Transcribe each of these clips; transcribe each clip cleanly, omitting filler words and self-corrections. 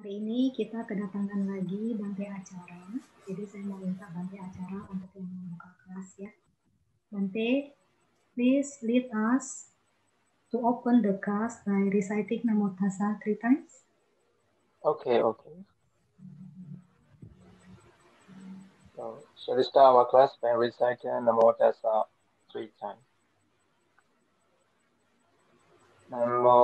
Hari ini kita kedatangan lagi Bante Acara. Jadi saya mau minta Bante Acara untuk yang membuka kelas ya. Bante, please lead us to open the class by reciting Namo Tassa 3 times. Okay. So, shall we start our class by reciting Namo Tassa 3 times? Namo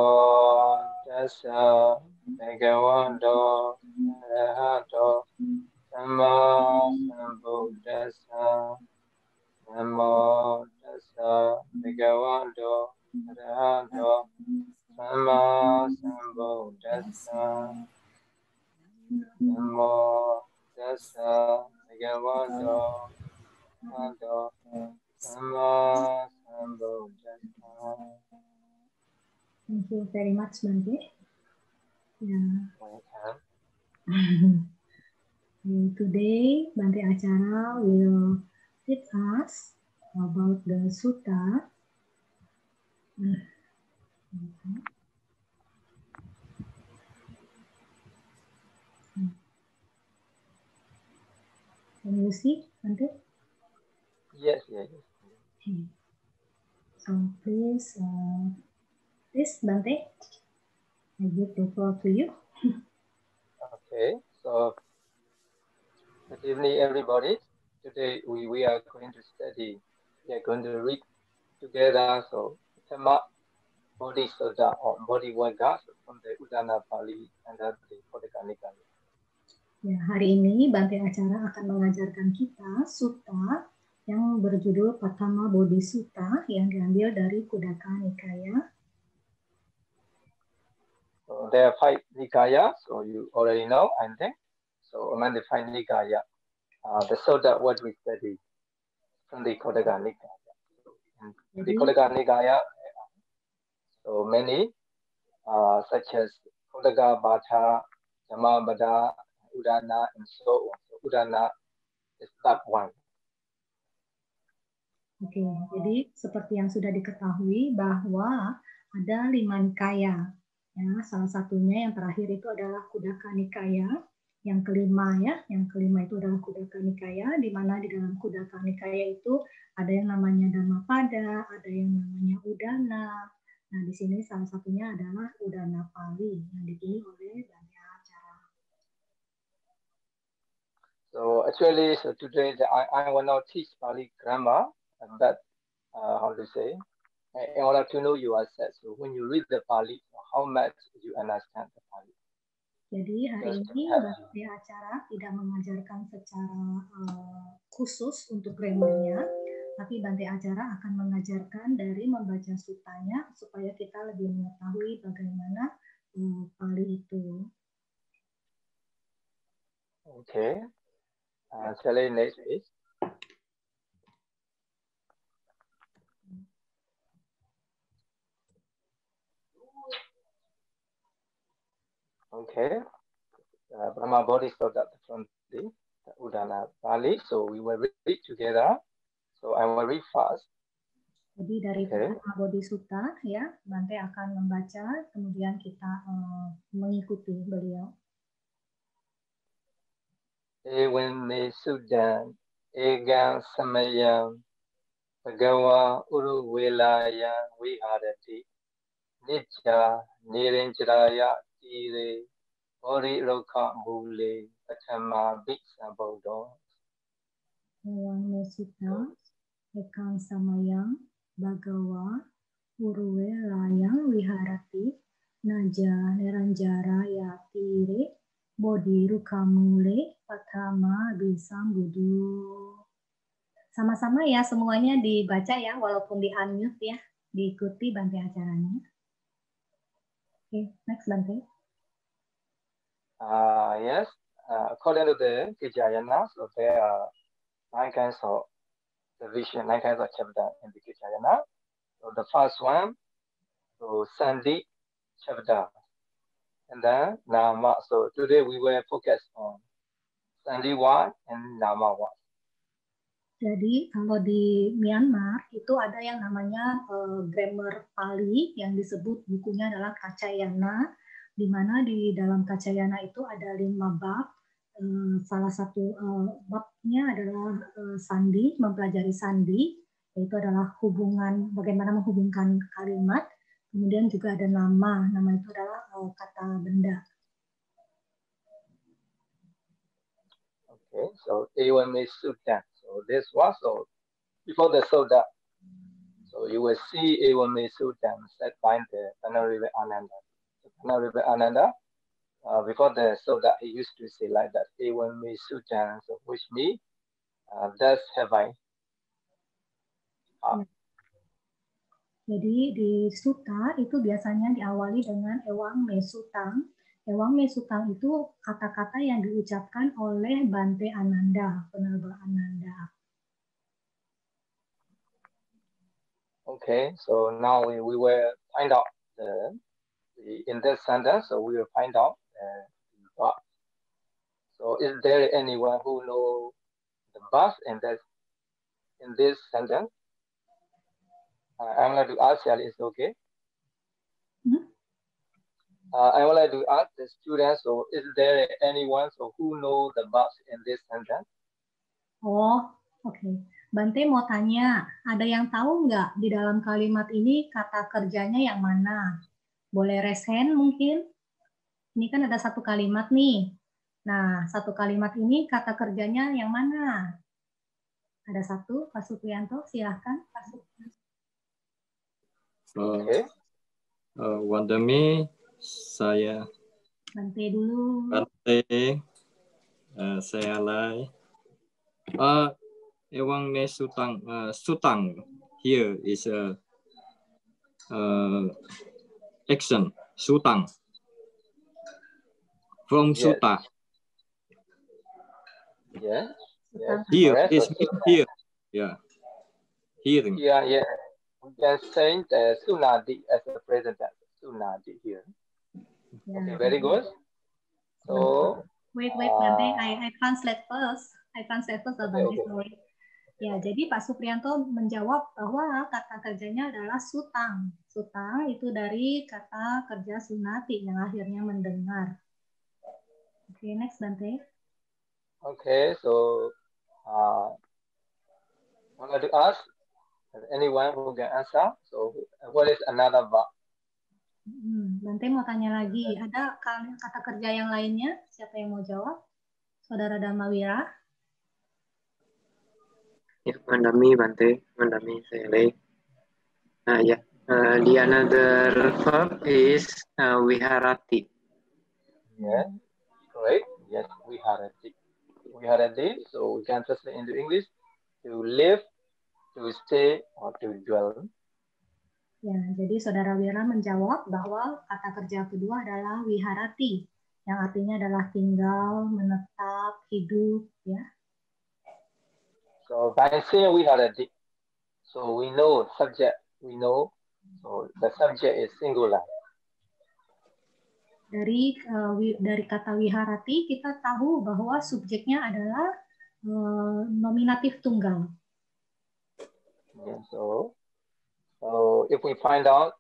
Tassa Bhagavato Arahato Samma Sambuddhassa. Namo Tassa Bhagavato Arahato Samma Sambuddhassa. Namo Tassa Bhagavato Arahato Samma Sambuddhassa. Thank you very much, Bante. Yeah. Today, Bante Acara will teach us about the sutta. Can you see, Bante? Yes. Okay. So please, Bante, I give the floor to you. Okay. So, good evening, everybody. Today we are going to study. We are going to read together. So, Dhamma Bodhisattva or Bodhivagga from the Udana Pali and the Khuddaka Nikaya. Ya, hari ini Bante Acara akan mengajarkan kita sutta yang berjudul Patama Bodhisutta yang diambil dari Khuddaka Nikaya. So there are 5 Nikaya, so you already know, I think. So among the 5 Nikaya, the sutta what we study from the Khuddaka Nikaya. In the Khuddaka Nikaya, so many, such as Khuddaka Bhatta, Dhammapada, Udana, and so on. So Udana is that one. Oke, jadi seperti yang sudah diketahui bahwa ada 5 nikaya. Ya, salah satunya yang terakhir itu adalah Khuddaka Nikaya. Yang kelima itu adalah Khuddaka Nikaya, di mana di dalam Khuddaka Nikaya itu ada yang namanya Dhammapada, ada yang namanya Udana. Nah, di sini salah satunya adalah Udana Pali yang dipilih oleh Bante Acara. So actually, today I will not teach Pali grammar, but how to say, in order to know yourself. So when you read the Pali, how much you understand the Pali. Jadi hari ini Bante Acara tidak mengajarkan secara khusus untuk grammarnya, tapi Bante Acara akan mengajarkan dari membaca sutanya supaya kita lebih mengetahui bagaimana Pali itu. Okay. Shall I next is? Okay. Brahma Bodhisattva from the Udana Pali. So we will read together. So I will read fast. Jadi dari Brahma Bodhisattva ya, Bante akan membaca, kemudian kita mengikuti beliau. Ewen Sudan, Egang Samayam, Bhagawa Uruvelaya Vihadati, Nitya Nirinjaraya Tire, Ori Roka Mule, Patama Biksa Bodho. Ewan Mesita, Ekang Samayang, Bhagawa, Uruwe Layang Wiharati, Naja Neranjara Yatire, Bodhi Rukamule, Patama Bisang Budu. Sama-sama ya, semuanya dibaca ya, walaupun di unmute ya, diikuti Bante acaranya. Okay, next Bante. Yes, according to the Vijayana, so there are 9 kinds of division, 9 kinds of chapter in the Vijayana. So the first one, so Sandhi chapter, and then Nama. So today we will focus on Sandhi 1 and Nama 1. Jadi kalau di Myanmar itu ada yang namanya grammar Pali yang disebut bukunya adalah Kacayana. di mana di dalam Kacayana itu ada 5 bab. Salah satu babnya adalah sandi, mempelajari sandi, yaitu adalah hubungan, bagaimana menghubungkan kalimat. Kemudian juga ada nama itu adalah kata benda. Okay, so A1 means Sutta. So this was so before the Soda. So you will see A1 means Sutta said by the Venerable Ananda. Venerable Ananda, before the Soda, he used to say like that, A1 means Sutta, so which means thus have I. Jadi di sutta itu biasanya diawali dengan ewang me sutang. Ewang me sutang itu kata-kata yang diucapkan oleh Bante Ananda, Venerable Ananda. Okay, so now we will find out in this sentence, so we will find out the verb. So is there anyone who knows the verb in this sentence? I'm going to ask Shelley, is it okay? I would like to ask the students, so is there anyone who knows the verb in this sentence? Oh, oke. Bante mau tanya, ada yang tahu nggak di dalam kalimat ini kata kerjanya yang mana? Boleh raise hand mungkin? Ini kan ada satu kalimat nih. Nah, satu kalimat ini kata kerjanya yang mana? Ada satu, Pak Supriyanto, silahkan. Pak Supriyanto. Okay. Wandami, saya. Bante dulu. Bante, saya Lai. Ewang me sutang. Sutang here is action. Sutang. From yes. Sutta. Yeah. Yes. Here Correct. is here. Yeah. Hearing. Yeah, yeah. We can say the Sunadi as a present tense. Sunadi here. Yeah. Okay, very good. So wait, Bante, I translate first. Bante, sorry. Ya, jadi Pak Supriyanto menjawab bahwa kata kerjanya adalah sutang. Sutang itu dari kata kerja sunati yang akhirnya mendengar. Oke, next Bante. Okay, so I want to ask anyone who can answer. So what is another verb? Bante mau tanya lagi, ada kata kerja yang lainnya? Siapa yang mau jawab? Saudara Dharmawira? Ya, Mandami, Bante, Mandami, Sele. Yeah, the another verb is viharati. Yeah, correct. Yes, viharati. Viharati, so we can translate into English, to live, to stay, or to dwell. Ya, jadi Saudara Wira menjawab bahwa kata kerja kedua adalah viharati, yang artinya adalah tinggal, menetap, hidup, ya. So by saying viharati, so we know subject, so the subject is singular. Dari kata viharati kita tahu bahwa subjeknya adalah nominatif tunggal. Yeah, so if we find out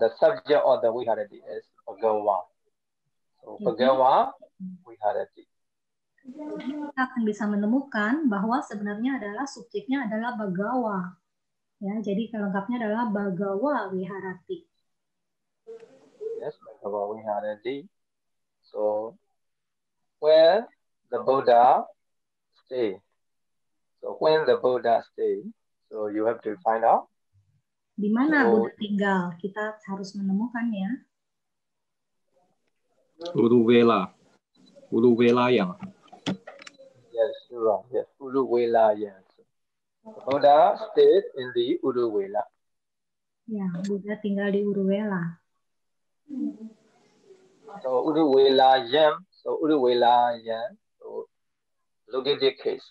the subject of the viharati is Bhagawa. So Bhagawa viharati. Kita akan bisa menemukan bahwa sebenarnya adalah subjeknya adalah Bhagawa. Ya, jadi lengkapnya adalah Bhagawa viharati. Yes, Bhagawa viharati. So where the Buddha stay. So when the Buddha stay, so you have to find out. Di mana Buddha tinggal? Kita harus menemukannya. Uruvelayang. Yes, you're right. Yes, Uruvela, yes. Buddha stayed in the Uruvela. Ya, Buddha tinggal di Uruvela. So Uruvela-yam, so look at the case.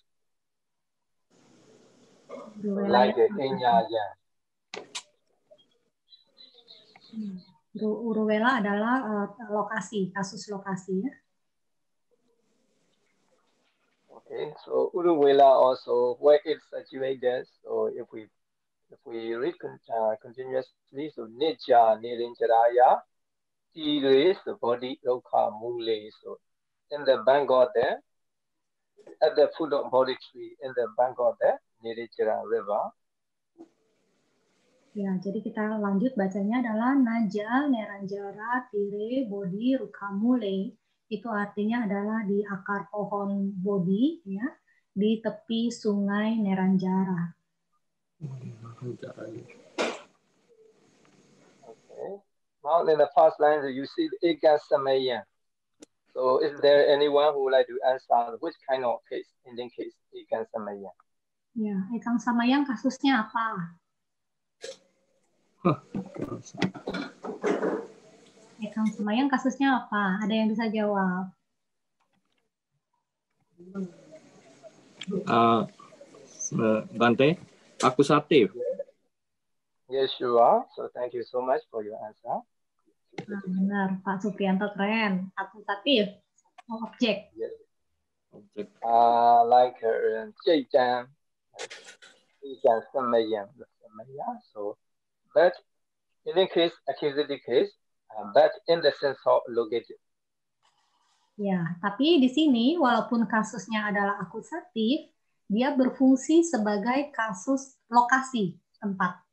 Like the Kenya-yam. Uruvela adalah lokasi, kasus lokasi, ya. Okay, so Uruvela also where it's situated. So if we read continuously, so Nitya Nirinjaraya Tire, so body Lokha Mule. So in the Bengal there, at the foot of body tree in the Bengal there, Niricira River. Ya, jadi kita lanjut bacanya adalah Naja, Neranjara, Tire, Bodhi, Rukamule. Itu artinya adalah di akar pohon Bodhi, ya, di tepi sungai Neranjara. Okay. Now in the first line, you see Eka Samayan. So is there anyone who would like to answer which kind of case, Indian case, Eka Samayan? Ya, Ekang Samayang kasusnya apa? Ekang Samayang kasusnya apa? Ada yang bisa jawab? Bante, akusatif. Yes, you are. So thank you so much for your answer. Nah, benar, Pak Suprianto keren. Akusatif, objek. Yes. Objek. Like Jaijan, Samayan. So, but in the case, accusative case, but in the sense of located. Ya, tapi di sini walaupun kasusnya adalah akusatif, dia berfungsi sebagai kasus lokasi tempat.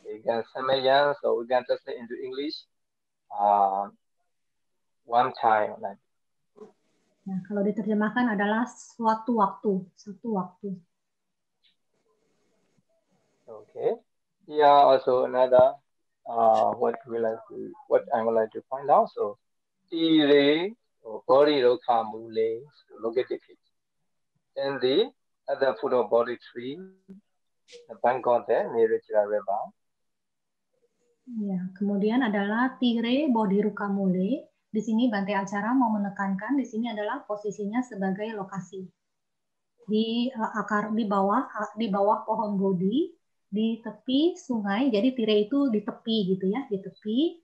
Again, Samayan, so we can translate into English one time. Like. Nah, kalau diterjemahkan adalah suatu waktu, satu waktu. Okay. Here also another what I would like to find out. So, Tire or body Rokamule, located in the other foot of body tree, the Bangkok there near Richard River. Ya, kemudian adalah Tire Bodhi Rukamule. Di sini Bante Acara mau menekankan di sini adalah posisinya sebagai lokasi. Di akar di bawah pohon Bodhi, di tepi sungai. Jadi Tire itu di tepi gitu ya, di tepi.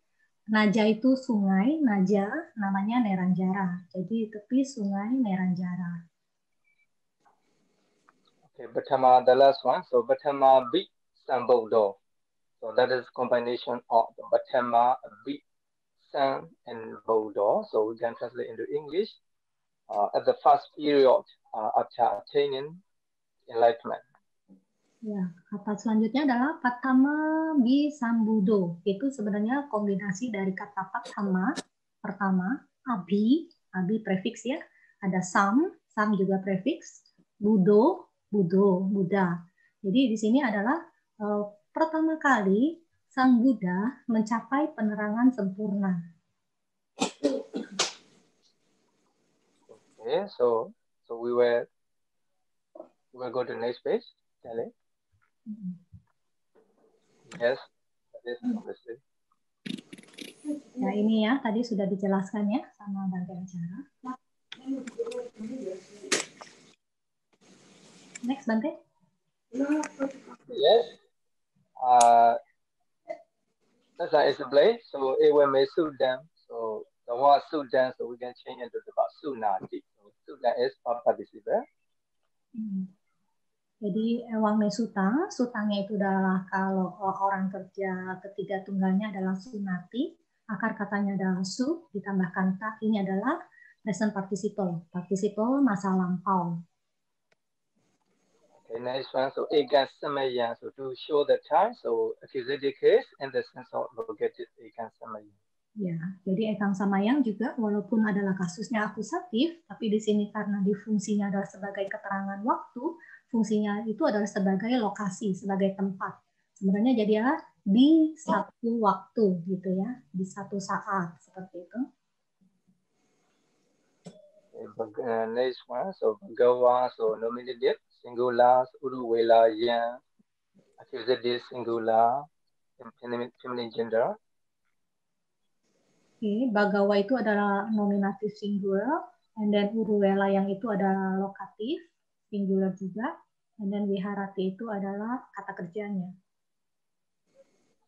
Naja itu sungai, Naja namanya Neranjara. Jadi tepi sungai Neranjara. Okay, Batama, the last one. So Batama Big Sambodo. So that is combination of the Batama Big Sam and Bodo. So we can translate into English. At the first period after attaining enlightenment. Ya, kata selanjutnya adalah Patama Bisambudo. Itu sebenarnya kombinasi dari kata Patama, pertama, Abi prefiks ya, ada Sam juga prefiks, Budo, Buddha. Jadi di sini adalah pertama kali Sang Buddha mencapai penerangan sempurna. Okay, so we will go to the next page. Kelly. Yes, that is understood. Nah ini ya, tadi sudah dijelaskan ya sama Bante Acara. Next, Bante. Yes. As I explained, so it will may suit them. So the word suit them, so we can change into the word sunati. So suda is participle. Jadi ewang mesutang, sutangnya itu adalah kalau orang kerja ketiga tunggalnya adalah sunati, akar katanya adalah su, ditambahkan ta, ini adalah present participle, participle masa lampau. Okay, next one, so egan samaya, so to show the time, so accusative case in the sense of located egan samaya. Ya, jadi ekang samayang juga walaupun adalah kasusnya akusatif, tapi di sini karena difungsinya adalah sebagai keterangan waktu, fungsinya itu adalah sebagai lokasi, sebagai tempat. Sebenarnya jadilah di satu waktu gitu ya, di satu saat seperti itu. Okay, next one, so gawa, so nominative, singular, uruwela, yan, accusative, singular, feminine gender. Oke, Bagawa itu adalah nominatif singular, and then Uruwela yang itu adalah lokatif, singular juga, and then Wiharati itu adalah kata kerjanya.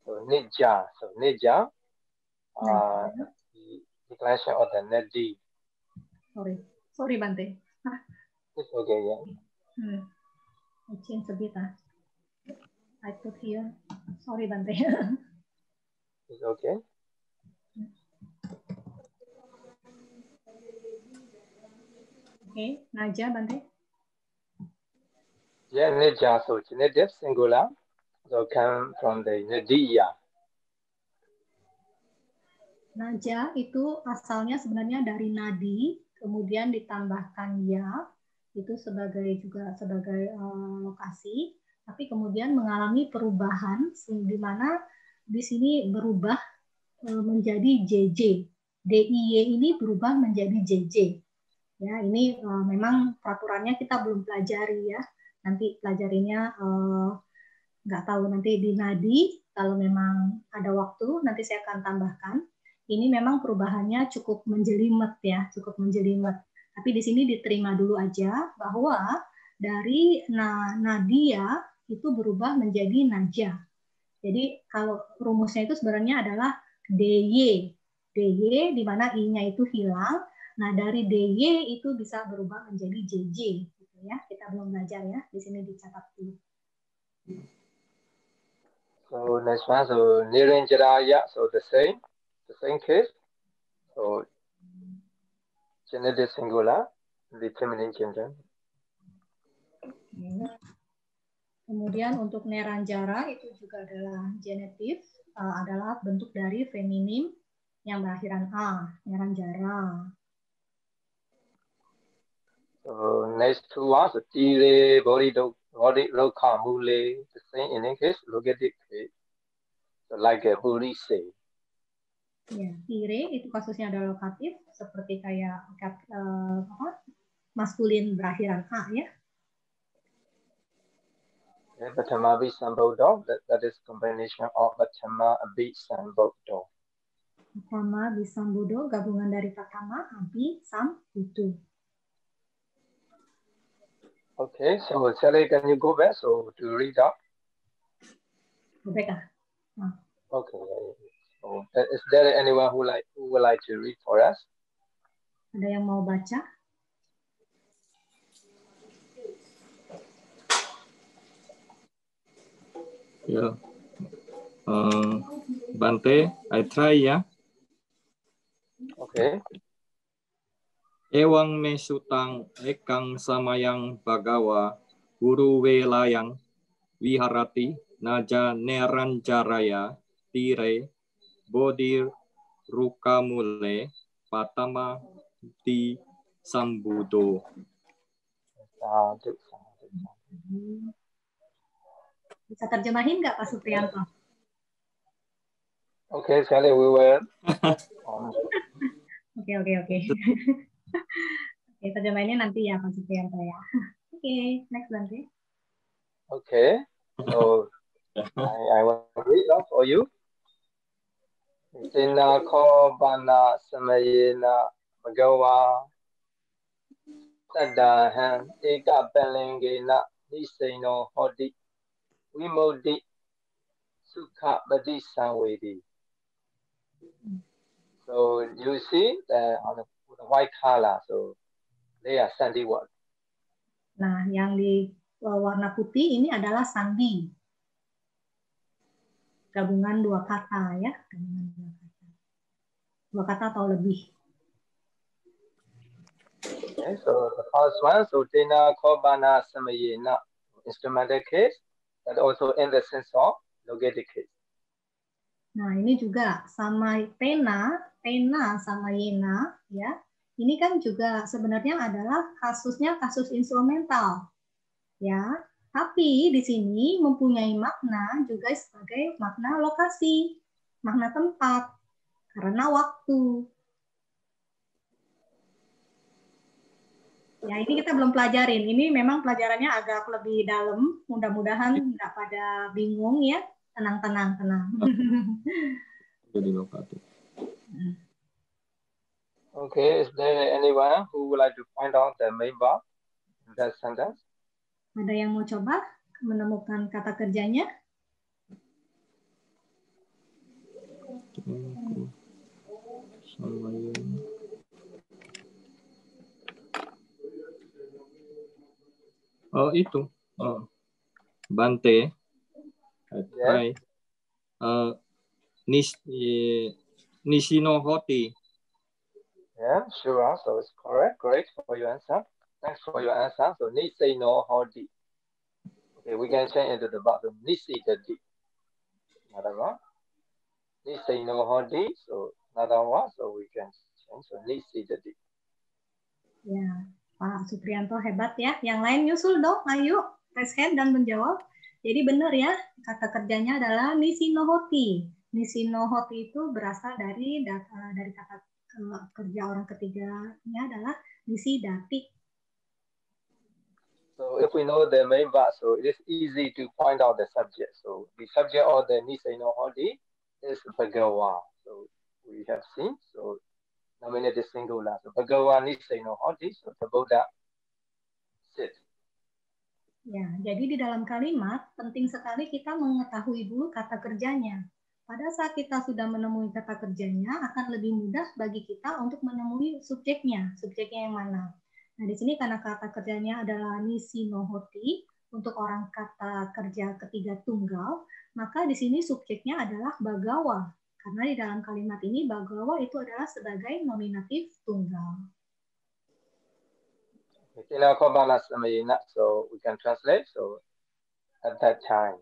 So Nija, the declaration of the Nedi. Sorry Bante. It's okay, yeah. I change a bit. I put here. Sorry Bante. It's okay. Okay, Naja, Bante. Yeah, Nija, so genitive singular, so come from the Nadiya. Naja itu asalnya sebenarnya dari nadi, kemudian ditambahkan ya, itu juga sebagai lokasi, tapi kemudian mengalami perubahan di mana di sini berubah menjadi JJ. DIY ini berubah menjadi JJ. Ya, ini memang peraturannya kita belum pelajari ya. Nanti pelajarinya nggak tahu nanti di nadi, kalau memang ada waktu nanti saya akan tambahkan. Ini memang perubahannya cukup menjelimet ya, cukup menjelimet. Tapi di sini diterima dulu aja bahwa dari nadia itu berubah menjadi naja. Jadi kalau rumusnya itu sebenarnya adalah DY. DY di mana I-nya itu hilang. Nah, dari DY itu bisa berubah menjadi JJ gitu ya. Kita belum belajar ya. Di sini dicatat dulu. So next one, so Niranjaraya, so the same case. So genitive singular, the feminine gender. Kemudian untuk Neranjara itu juga adalah genitif, adalah bentuk dari feminim yang berakhiran A, Neranjara. So next two ones, so Tire, body, loka, mule, the same in English, locative case. So like a police say. Ya, tire itu kasusnya adalah lokatif, seperti kayak maskulin berakhiran A ya. Patama Abhisambodho, that is combination of Patama Abhisambodho. Patama Abhisambodho gabungan dari Patama Abhisambodho. Okay, so Sally, can you go back so to read up? Go back. Okay. So, is there anyone who would like to read for us? Ada yang mau baca? Ya. Bante, I try ya. Okay. Ewang me sutang ekang samayang bagawa guru welayang viharati naja neranjaraya tire bodhi rukamule patama di sambudo. Bisa terjemahin nggak Pak Supriyanto? Okay, Sally, we will. Oke. Oke, terjemahinnya nanti ya Pak Supriyanto ya. Oke, next Bante. Okay, so I will read out for you. Sina ko bana samayena bhagawa sadahan eka belengena niseno hodi wimodi sukha badi samvedi. So you see that on the white color, so they are sandi word. Nah, yang di warna putih ini adalah sandi. Gabungan dua kata ya, gabungan dua kata. Dua kata atau lebih. Okay, so the first one, so Dena Kobana Samayena, instrumental case, but also in the sense of locative case. Nah, ini juga sama pena sama yena ya. Ini kan juga sebenarnya adalah kasusnya kasus instrumental. Ya. Tapi di sini mempunyai makna juga sebagai makna lokasi, makna tempat, karena waktu. Ya, ini kita belum pelajarin. Ini memang pelajarannya agak lebih dalam. Mudah-mudahan nggak pada bingung ya. Tenang. Jadi lokatif. Okay, is there anyone who would like to find out the main verb in that sentence? Ada yang mau coba menemukan kata kerjanya? Oh itu, Bante, I try. Nishinohoti. Yeah, sure. So it's correct. Great for your answer. Thanks for your answer. So Nishinohoti. Okay, we can change into the bottom. Nishidati. Another one. Nishinohoti. So another one. So we can change. So Nishidati. Ya, Pak Suprianto hebat ya. Yang lain nyusul dong, ayo raise hand dan menjawab. Jadi benar ya, kata kerjanya adalah Nishinohoti. Nishinohoti itu berasal dari kata kerja orang ketiganya adalah Nishidati. So if we know the main verb, so it is easy to point out the subject. So the subject of the Nishinohoti is Bhagawan. So we have seen. So nominated singular. So Bhagawan Nishinohoti. So the Buddha sit. Ya, jadi di dalam kalimat penting sekali kita mengetahui dulu kata kerjanya. Pada saat kita sudah menemui kata kerjanya, akan lebih mudah bagi kita untuk menemui subjeknya yang mana. Nah, di sini karena kata kerjanya adalah Nishinohoti untuk orang kata kerja ketiga tunggal, maka di sini subjeknya adalah Bagawa. Karena di dalam kalimat ini Bagawa itu adalah sebagai nominatif tunggal. So we can translate. So at that time.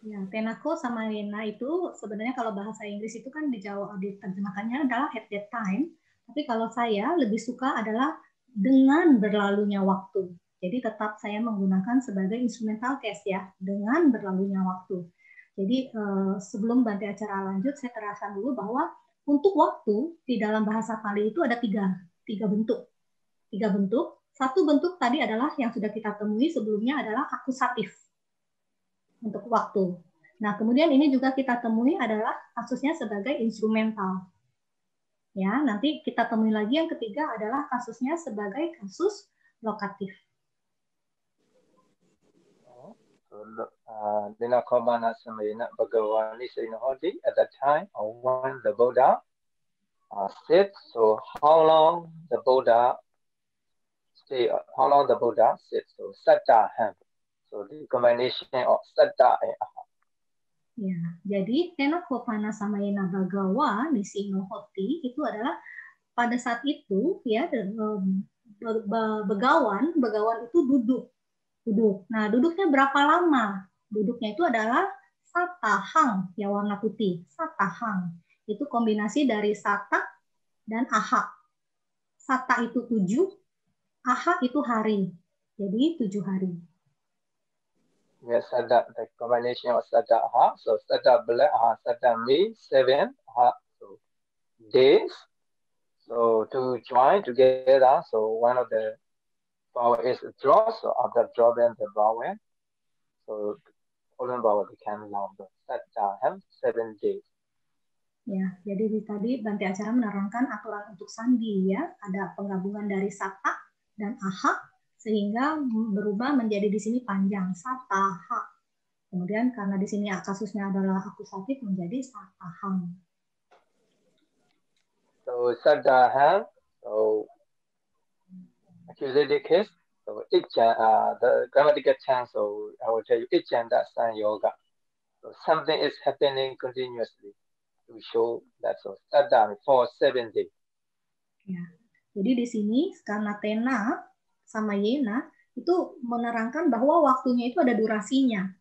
Ya, Tenako sama Yena itu sebenarnya kalau bahasa Inggris itu kan diterjemahkannya adalah at that time. Tapi kalau saya lebih suka adalah dengan berlalunya waktu. Jadi tetap saya menggunakan sebagai instrumental case ya, dengan berlalunya waktu. Jadi sebelum Bante acara lanjut, saya teraskan dulu bahwa untuk waktu di dalam bahasa Pali itu ada tiga bentuk. Tiga bentuk. Satu bentuk tadi adalah yang sudah kita temui sebelumnya adalah akusatif untuk waktu. Nah, kemudian ini juga kita temui adalah kasusnya sebagai instrumental. Ya, nanti kita temui lagi yang ketiga adalah kasusnya sebagai kasus lokatif. At the time of when the Buddha sits. So how long the Buddha stay? How long the Buddha sits? So Sattaham. So the combination of Satta and Aha. Ya, jadi Tenakopana Samayana Bagawa Nishinohoti itu adalah pada saat itu ya begawan itu duduk. Nah, duduknya berapa lama? Duduknya itu adalah satahang ya warna putih. Satahang itu kombinasi dari sata dan aha. Sata itu 7, aha itu hari. Jadi 7 hari. Yes, Sada, the combination of Sada Ha. So Sada Bala Ha, Sada means 7 Ha. So days. So to join together, so one of the vowel is draw. So after draw, then the vowel. So following vowel become longer. Sada have 7 days. Ya, jadi tadi Bante Acara menerangkan aturan untuk sandi ya. Ada penggabungan dari sata dan aha sehingga berubah menjadi di sini panjang sataha. Kemudian karena di sini kasusnya adalah akusatif menjadi satahang. So satahang, so accusative case. So the grammatical chance. So I will tell you that sign yoga. So something is happening continuously to show that so sadam for 7 days. Ya, jadi di sini karena Tena sama Yena itu menerangkan bahwa waktunya itu ada durasinya.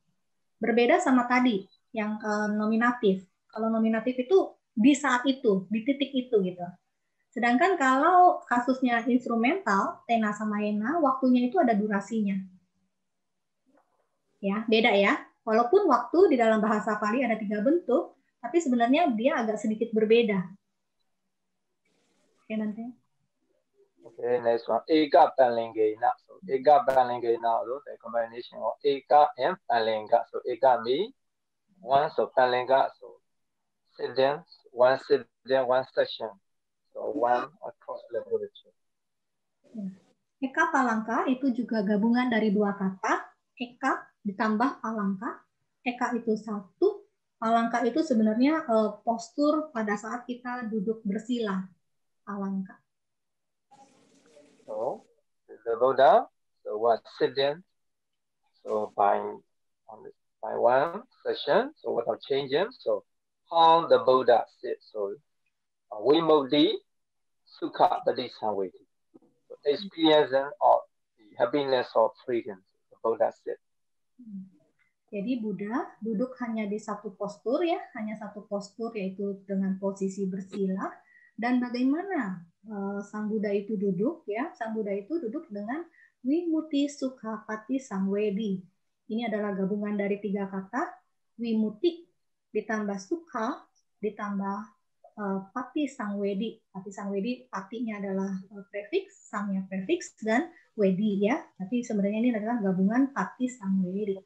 Berbeda sama tadi yang nominatif. Kalau nominatif itu di saat itu, di titik itu gitu. Sedangkan kalau kasusnya instrumental, Tena sama Yena, waktunya itu ada durasinya. Ya, beda ya. Walaupun waktu di dalam bahasa Pali ada 3 bentuk, tapi sebenarnya dia agak sedikit berbeda. Oke, nanti. Okay, next one. Eka Palingena. So Eka Palingena, the combination of Eka and Palinga. So Eka means one, so Palinga, so sit-in, one sit-in, one session. So one across laboratory. Eka Palangka itu juga gabungan dari 2 kata. Eka ditambah Palangka. Eka itu 1. Palangka itu sebenarnya postur pada saat kita duduk bersila. Palangka. So the Buddha so was sitting so by on by one session, so without changing. So how the Buddha said, so Vimukti Sukha Padisamvedi. So experiencing of the happiness of freedom, the Buddha said. Jadi Buddha duduk hanya di satu postur ya, hanya satu postur yaitu dengan posisi bersila. Dan bagaimana Sang Buddha itu duduk ya? Sang Buddha itu duduk dengan Vimutti Sukha Patisamvedi. Ini adalah gabungan dari 3 kata, Vimutti ditambah Sukha ditambah Patisamvedi. Patisamvedi, patinya adalah prefiks, sangnya prefiks dan wedi ya. Tapi sebenarnya ini adalah gabungan Patisamvedi.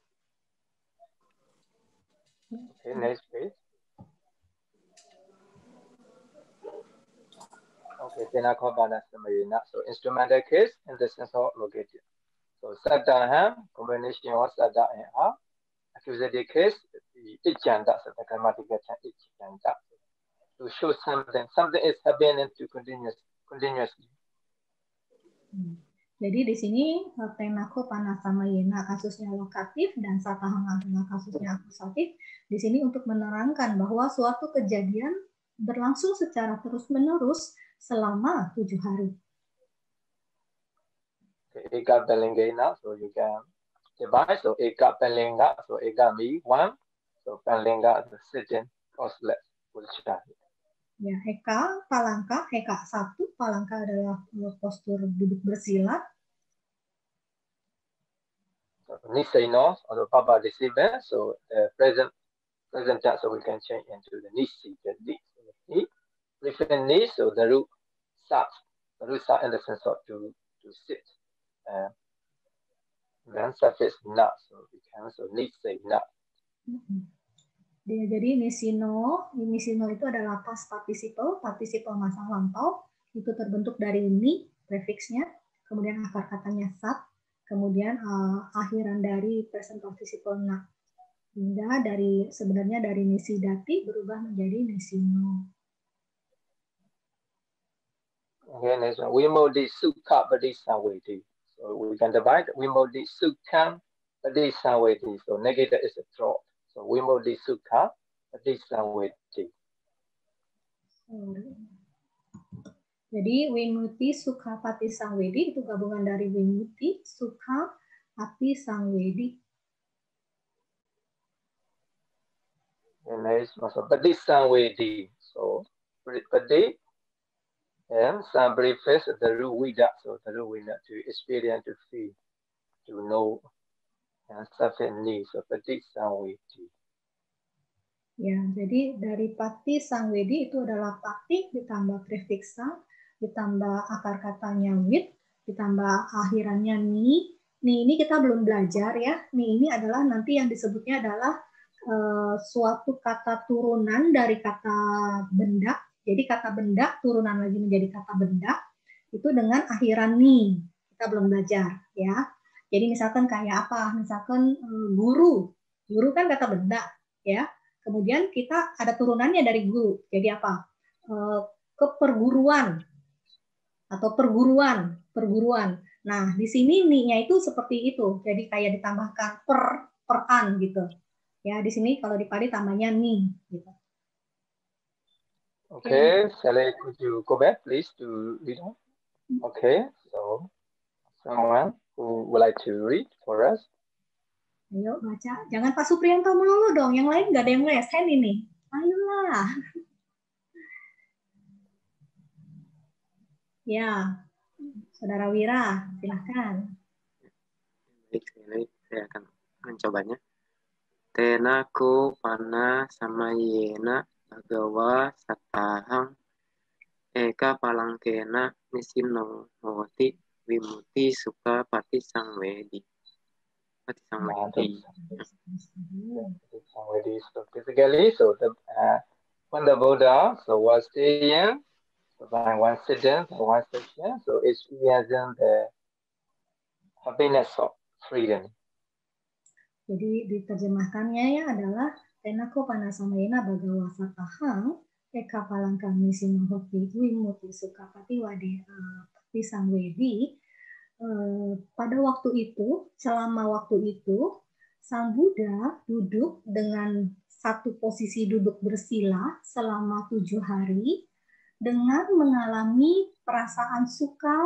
Okay, next page. Okay, Tenakobana Samayina. So instrumental case in the sense of located. So Saddaham, combination of Saddha and Ha. Accusative case, the Ichanda, so the grammatical Ichanda. To show something is happening to continuously. Jadi di sini tenako panasamayena kasusnya lokatif dan satahang adalah kasusnya akusatif. Di sini untuk menerangkan bahwa suatu kejadian berlangsung secara terus-menerus selama 7 hari. Okay, Eka Pelingena, so you can divide. So Eka Pelinga, so Eka me 1. So Pelinga the sitting causeless will shine. Ya, Eka, Palangka, Eka 1, Palangka adalah postur duduk bersila. So, Nisainos, or Papa Disibe, so the present tense, so we can change into the Nisi, the Ni. Different Ni, so the root sat in the sense of to sit. Then suffix na, so we can so Nisai na. Jadi nisino itu adalah past participle masa lampau, itu terbentuk dari ni prefiksnya, kemudian akar katanya sat, kemudian akhiran dari present participle na, hingga sebenarnya dari nisi dati berubah menjadi nisino. Okay, next one. Vimukti Sukha Padisamvedi. So we can divide Vimukti Sukha Padisamvedi. So negative is a thought. So Vimukti Sukha Padisamvedi. Jadi Vimutti Sukha Patisamvedi itu gabungan dari Vimutti, Sukha, Patisamvedi. And next one, so Padisamvedi. So Padi and some preface the root vida. So the root vida to experience, to feel, to know, and something new. So Padisamvedi. Ya, jadi dari pati sangwedi itu adalah pati ditambah prefiks sang, ditambah akar katanya with, ditambah akhirannya ni. Ni ini kita belum belajar ya. Ni ini adalah nanti yang disebutnya adalah suatu kata turunan dari kata benda. Jadi kata benda turunan lagi menjadi kata benda itu dengan akhiran ni. Kita belum belajar ya. Jadi misalkan kayak apa? Misalkan guru. Guru kan kata benda ya. Kemudian kita ada turunannya dari guru. Jadi apa? Keperguruan atau perguruan. Nah, di sini ni-nya itu seperti itu. Jadi kayak ditambahkan peran gitu. Ya, di sini kalau di Pali tambahnya ni gitu. Okay, Sally, could you go back please to read on? Okay, so someone who would like to read for us? Ayo baca. Jangan Pak Supriyanto melulu dong. Yang lain nggak ada yang lesen ini. Ayolah. Ya, Saudara Wira, silahkan. Baik, saya akan mencobanya. Tenako pana samayena bhagava satahang eka palangkena nisino hoti vimutti sukha patisamvedi. So basically, so when the Buddha was staying, so by one sitting, one session, so experiencing the happiness of freedom. Jadi diterjemahkannya ya adalah tenako panasamayena bhagava satahang eka palangkang nisino hoti vimutti sukha patisamvedi. Pada waktu itu, selama waktu itu, Sang Buddha duduk dengan satu posisi duduk bersila selama 7 hari dengan mengalami perasaan suka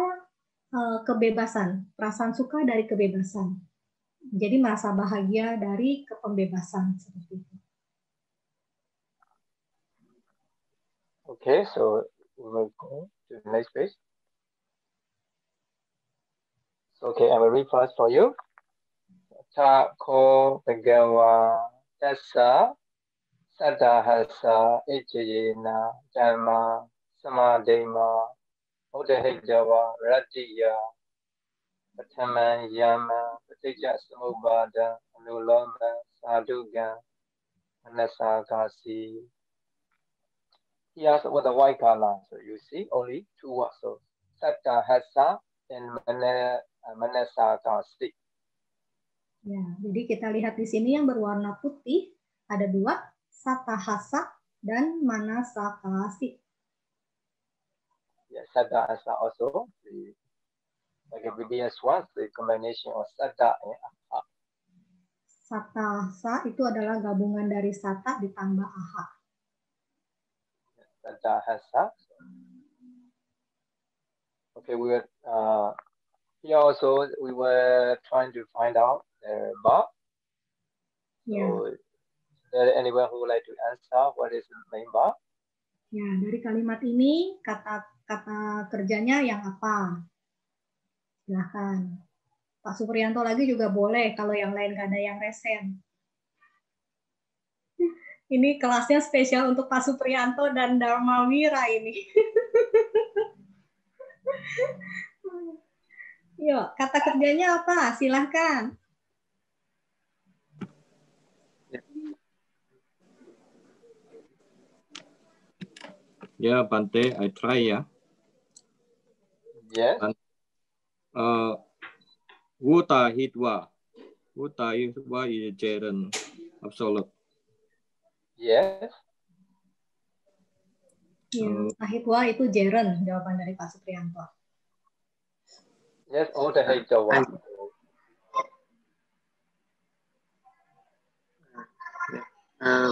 kebebasan, perasaan suka dari kebebasan. Jadi merasa bahagia dari kepembebasan seperti itu. Okay, so we will go to the next page. So, okay, I will read first for you. Tako Bhagawa Tassa Saddahasa Ijayena Dhamma Samadhima Udahijawa Radiya Pataman Yama Patija Samubada Anuloma Saduga Anasagasi. He asked with a white color. So you see only 2 words. So Saddahasa and Manasagasi. Ya, jadi kita lihat di sini yang berwarna putih ada 2, Sattahasa dan Manasakasi. Yeah, Saddahasa also like a previous one, the combination of Saddha and Aha. Sattahasa itu adalah gabungan dari Satta ditambah Aha. Saddahasa. Okay, we were here also we were trying to find out the verb. Ya. So, is there anyone who would like to answer what is the main verb? Ya, dari kalimat ini kata kerjanya yang apa? Silahkan. Pak Supriyanto lagi juga boleh kalau yang lain nggak ada yang resen. Ini kelasnya spesial untuk Pak Supriyanto dan Dharma Wira ini. Yuk, kata kerjanya apa? Silahkan. Yeah, Bante, I try, yeah. Yes. Wuta Hitwa. Wuta Hitwa is Jaren. Absolute. Yes. Ya, Ahitwa itu Jeren, jawaban dari Pak Supriyanto. Yes, all the hate Jawa.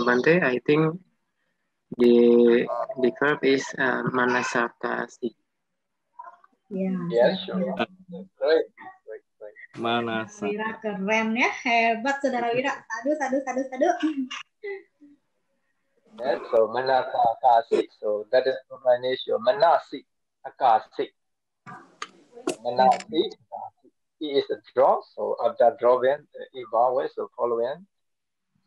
Bante, I think the verb is Manasakasi. Ya, Yes, sure. Great. Manasa. Wira keren ya, hebat Saudara Wira. Sadu. Yes, so Manasa Akasi. So that is combination. Manasi Akasi. Manasi. E is a draw. So after drawing, E vowel, so following.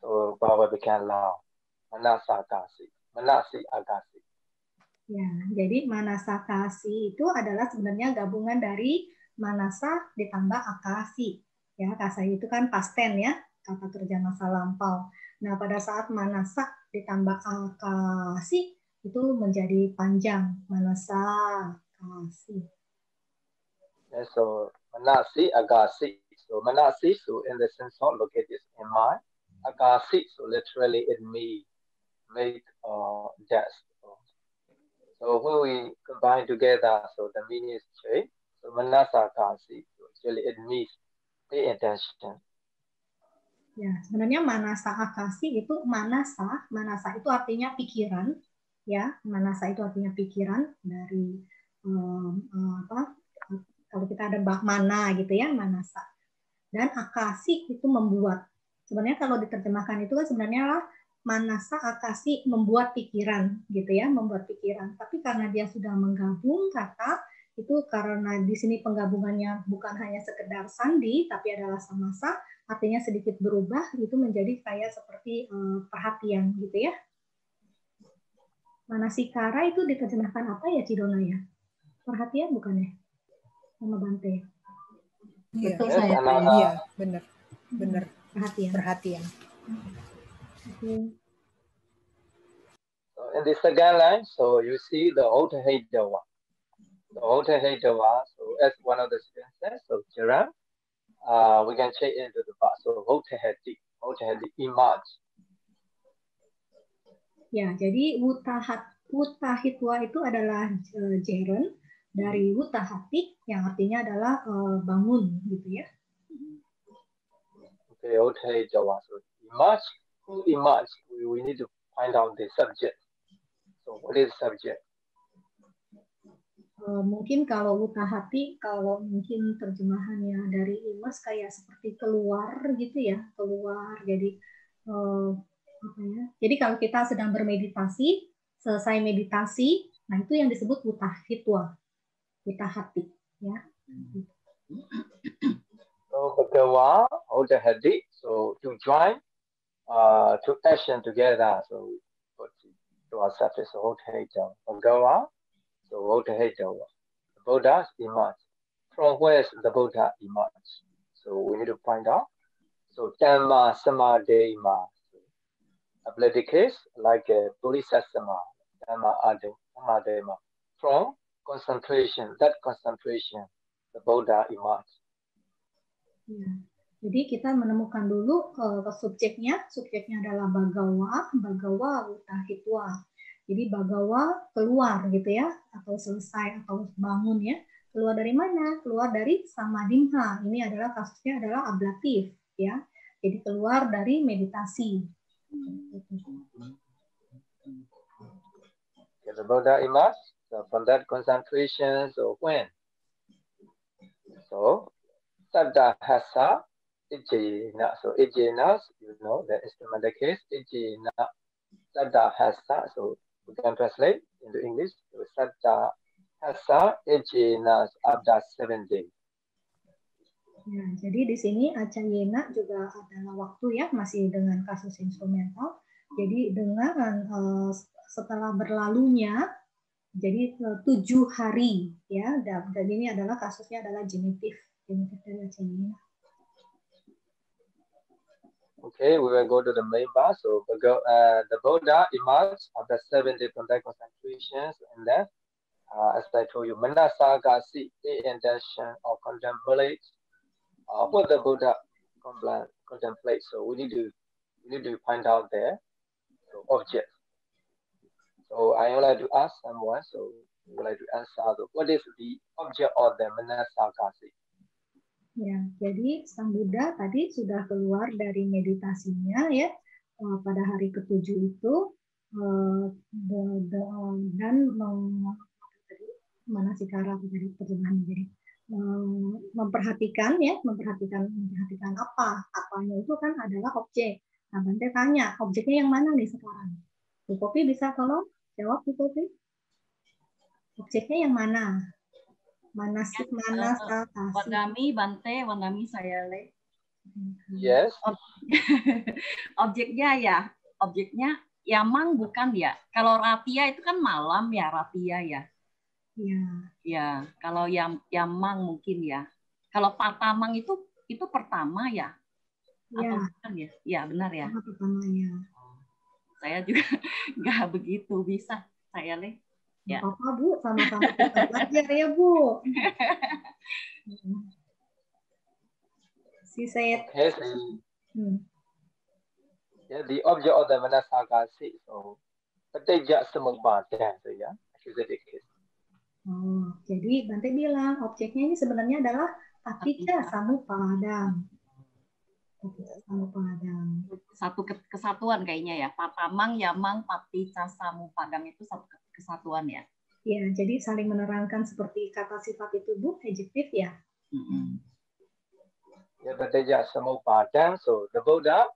So vowel became loud. Manasa Akasi. Manasi Akasi. Ya, jadi Manasakasi itu adalah sebenarnya gabungan dari Manasa ditambah Akasi. Ya, Kasai itu kan past tense ya, kata kerja masa lampau. Nah, pada saat Manasa ditambah Akasi itu menjadi panjang, Manasakasi. Yes, so Manasi Akasi. So Manasi, so in the sense of located in mind. Akasi, so literally it means make or just. So when we combine together, so the meaning is change. So Manasa Akasi, so actually it means pay attention. Ya, sebenarnya Manasa Akasi itu Manasa itu artinya pikiran, ya. Manasa itu artinya pikiran dari kalau kita ada mana gitu ya, Manasa. Dan Akasi itu membuat. Sebenarnya kalau diterjemahkan itu kan sebenarnya Manasa Akasi membuat pikiran gitu ya, membuat pikiran. Tapi karena dia sudah menggabung kata itu, karena di sini penggabungannya bukan hanya sekedar sandi tapi adalah samasa, artinya sedikit berubah itu menjadi kayak seperti perhatian gitu ya. Manasikara itu diterjemahkan apa ya Cidona ya? Perhatian bukan ya? Sama Bante. Iya. Betul saya. Iya, benar. Perhatian. Okay. So in the second line, so you see the Otahejawa. The Otahejawa, so as one of the sentences, so Jiran, we can change into the verb. So Otahedi emerge. Ya, jadi Wutahitwa itu adalah Jeren dari Wutahati yang artinya adalah bangun gitu ya. Okay, okay, Jawa. So emerge, who emerge? We need to find out the subject. So what is subject? Mungkin kalau utahati, kalau mungkin terjemahannya dari emerge kayak seperti keluar gitu ya, keluar. Jadi apa ya? Jadi kalau kita sedang bermeditasi, selesai meditasi, nah itu yang disebut utahitwa, utahati, ya. So bagawa, utahati. So to join, to action together. So to accept it. So okay, Jawa. Bagawa. So okay, Jawa. The Buddha emerged. From where is the Buddha emerged? So we need to find out. So Dhamma Samadhima. Ability case like a Bodhisattva, Dhamma Samadhima. From concentration, that concentration, the Buddha emerged. Ya. Jadi kita menemukan dulu subjeknya adalah bagawa utahitwa. Jadi bagawa keluar gitu ya, atau selesai atau bangun ya. Keluar dari mana? Keluar dari samadhimha. Ini adalah kasusnya adalah ablatif ya. Jadi keluar dari meditasi. Okay, the Buddha emerged. So from that concentration, so when? So Saddhahasa Ijjena. So Ijjena, you know, the instrumental case, Ijjena, Saddhahasa. So we can translate into English. So Saddhahasa Ijjena after 7 days. Ya, jadi di sini acayena juga adalah waktu ya, masih dengan kasus instrumental. Jadi dengan setelah berlalunya, jadi 7 hari ya, dan ini adalah kasusnya adalah genitif dari acayena. Okay, we will go to the main bar. So the Buddha emerged after 7 days from that concentrations, and then, as I told you, manasagasi, the intention or contemplate. What the Buddha contemplates. So we need to find out there. So object. So I would like to ask someone. So I would like to answer. What is the object of the manasagasi? Ya, jadi Sang Buddha tadi sudah keluar dari meditasinya ya pada hari ke-7 itu dan manasikara dari terjemahan jadi memperhatikan apanya itu kan adalah objek. Nah, Bante tanya, objeknya yang mana nih sekarang? Bu Popi bisa tolong jawab, Bu Popi? Objeknya yang mana? Wanami, Bante, Wanami saya le. Yes. Objeknya Yamang bukan ya? Kalau Ratia itu kan malam ya, Ratia ya. Iya. Ya, kalau Yamang mungkin ya. Kalau Patamang itu pertama ya? Atau bukan ya? Ya, benar ya. Pertama ya. Saya juga nggak begitu bisa saya le. Ya. Apa Bu, sama-sama kita belajar ya Bu. Okay, yeah, the object of the manasagasi. So, Paticca Samuppada. So yeah, accusative case. Oh, jadi Bante bilang objeknya ini sebenarnya adalah Paticca Samuppada. Satu kesatuan kayaknya ya. Patamang, Yamang, Paticca Samupadang itu satu kesatuan ya. Ya, jadi saling menerangkan seperti kata sifat itu Bu, adjektif ya. Yeah, Paticca Samuppada. So the Buddha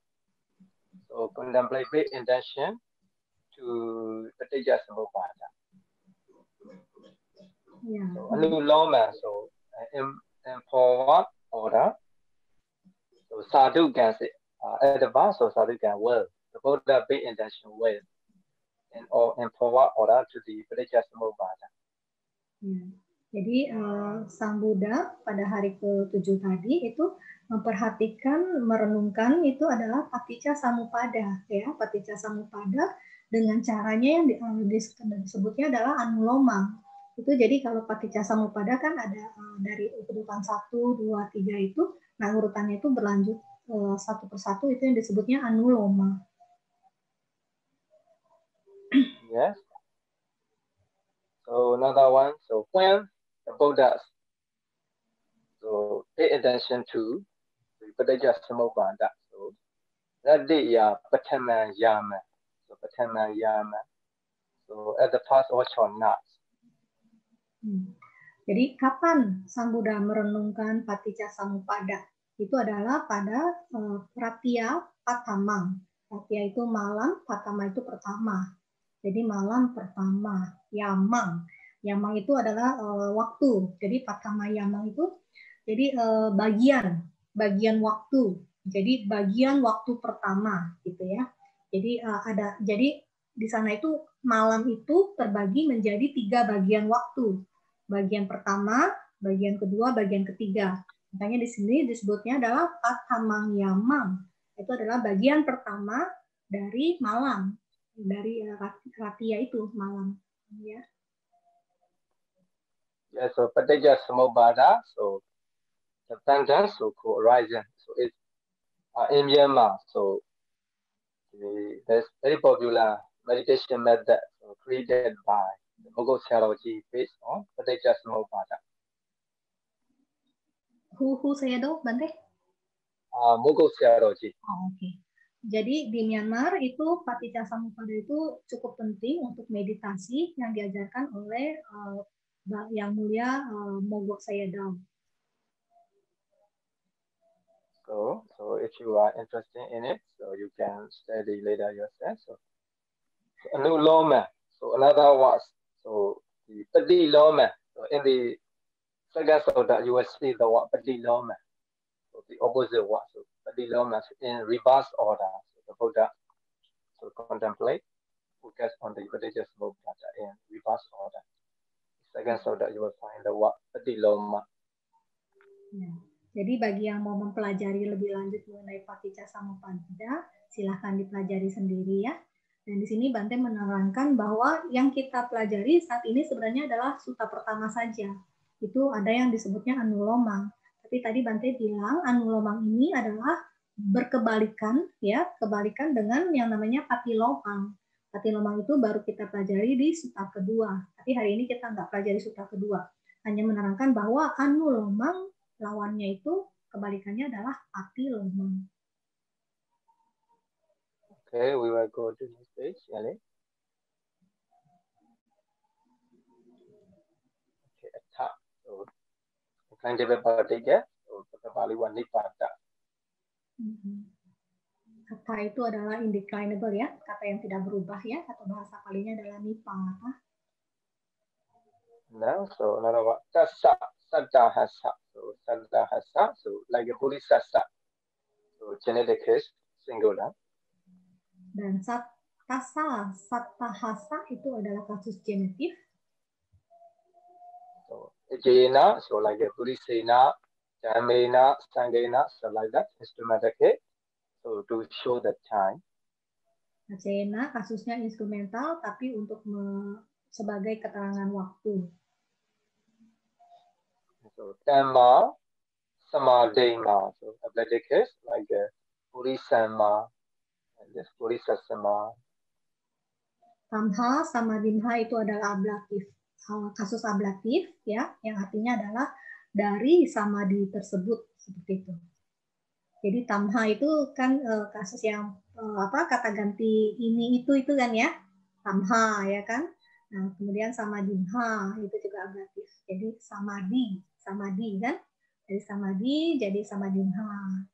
so contemplate with intention to Paticca Samuppada. Yeah. So Anuloma, so in forward order. So sadhu can say advance or sadhu can will. The Buddha be intention will. And forward order to the Paticca Samuppada. Ya. Jadi Sang Buddha pada hari ke-7 tadi itu memperhatikan, merenungkan itu adalah Paticca Samuppada ya, Paticca Samuppada dengan caranya yang disebutnya adalah anuloma. Itu jadi kalau Paticca Samuppada kan ada dari urutan 1, 2, 3 itu, nah urutannya itu berlanjut satu persatu, itu yang disebutnya anuloma. Yes. So another one. So when the Buddha so pay attention to the Paticca Samuppada. So Radiya Patama Yama. So Patama Yama. So at the past also not. Jadi kapan Sang Buddha merenungkan Paticca Samuppada? Itu adalah pada Ratya Patamang. Ratya itu malam, Patama itu pertama. Jadi malam pertama, Yamang. Yamang itu adalah waktu. Jadi Patama Yamang itu jadi bagian waktu. Jadi bagian waktu pertama gitu ya. Jadi di sana itu malam itu terbagi menjadi 3 bagian waktu. Bagian pertama, bagian kedua, bagian ketiga. Makanya di sini disebutnya adalah Patamang Yamang. Itu adalah bagian pertama dari malam, dari Ratya itu malam. Ya. Yeah, so Paticca Samuppada, so the sentence so called horizon. So it's in Myanmar. So there's very popular meditation method created by the Mogul theology based on Paticca Samuppada. Who saya dong, Bante? Mogul theology. Oh, oke. Jadi di Myanmar itu Paticca Samuppada itu cukup penting untuk meditasi yang diajarkan oleh Yang Mulia Mogok Sayadaw. So if you are interested in it, so you can study later yourself. So Anuloma. So another one. So the Padiloma. So in the second soda, you will see the word Padiloma. So the opposite one. So Padiloma in reverse order. So the Buddha so contemplate, focus on the Paticca Samuppada in reverse order. Second soda, you will find the word Padiloma. Ya. Jadi bagi yang mau mempelajari lebih lanjut mengenai Paticca Samuppada, silahkan dipelajari sendiri ya. Dan di sini Bante menerangkan bahwa yang kita pelajari saat ini sebenarnya adalah sutta pertama saja. Itu ada yang disebutnya Anulomang. Tapi tadi Bante bilang Anulomang ini adalah berkebalikan, ya, kebalikan dengan yang namanya Patilomang. Patilomang itu baru kita pelajari di sutta kedua. Tapi hari ini kita nggak pelajari sutta kedua. Hanya menerangkan bahwa Anulomang lawannya itu kebalikannya adalah Patilomang. Okay, we will go to this page, Yali. Okay, attack. So, kan dia bertiga, so kita balik Nipada. Kata itu adalah indeclinable ya, kata yang tidak berubah ya, atau bahasa palingnya adalah Nipada. Now, so another one, Tassa, Saddahasa. So Saddahasa, so like a Bodhisattva. So genetic case, singular. Dan Tassa, Sattahasa itu adalah kasus genitif. So Ejena, so like a Bodhisena, Jamena, Sangena, so like that, instrumental case. So to show the time. Ejena kasusnya instrumental, tapi untuk sebagai keterangan waktu. So Dhamma, Samadhima, so athletic case like a Bodhisama, and this Bodhisasama. Tamha sama Dimha itu adalah ablatif, kasus ablatif ya, yang artinya adalah dari samadhi tersebut seperti itu. Jadi tamha itu kan kasus yang kata ganti ini itu kan ya, tamha ya kan. Nah, kemudian sama Dimha itu juga ablatif. Jadi samadhi kan, dari samadhi jadi sama Dimha.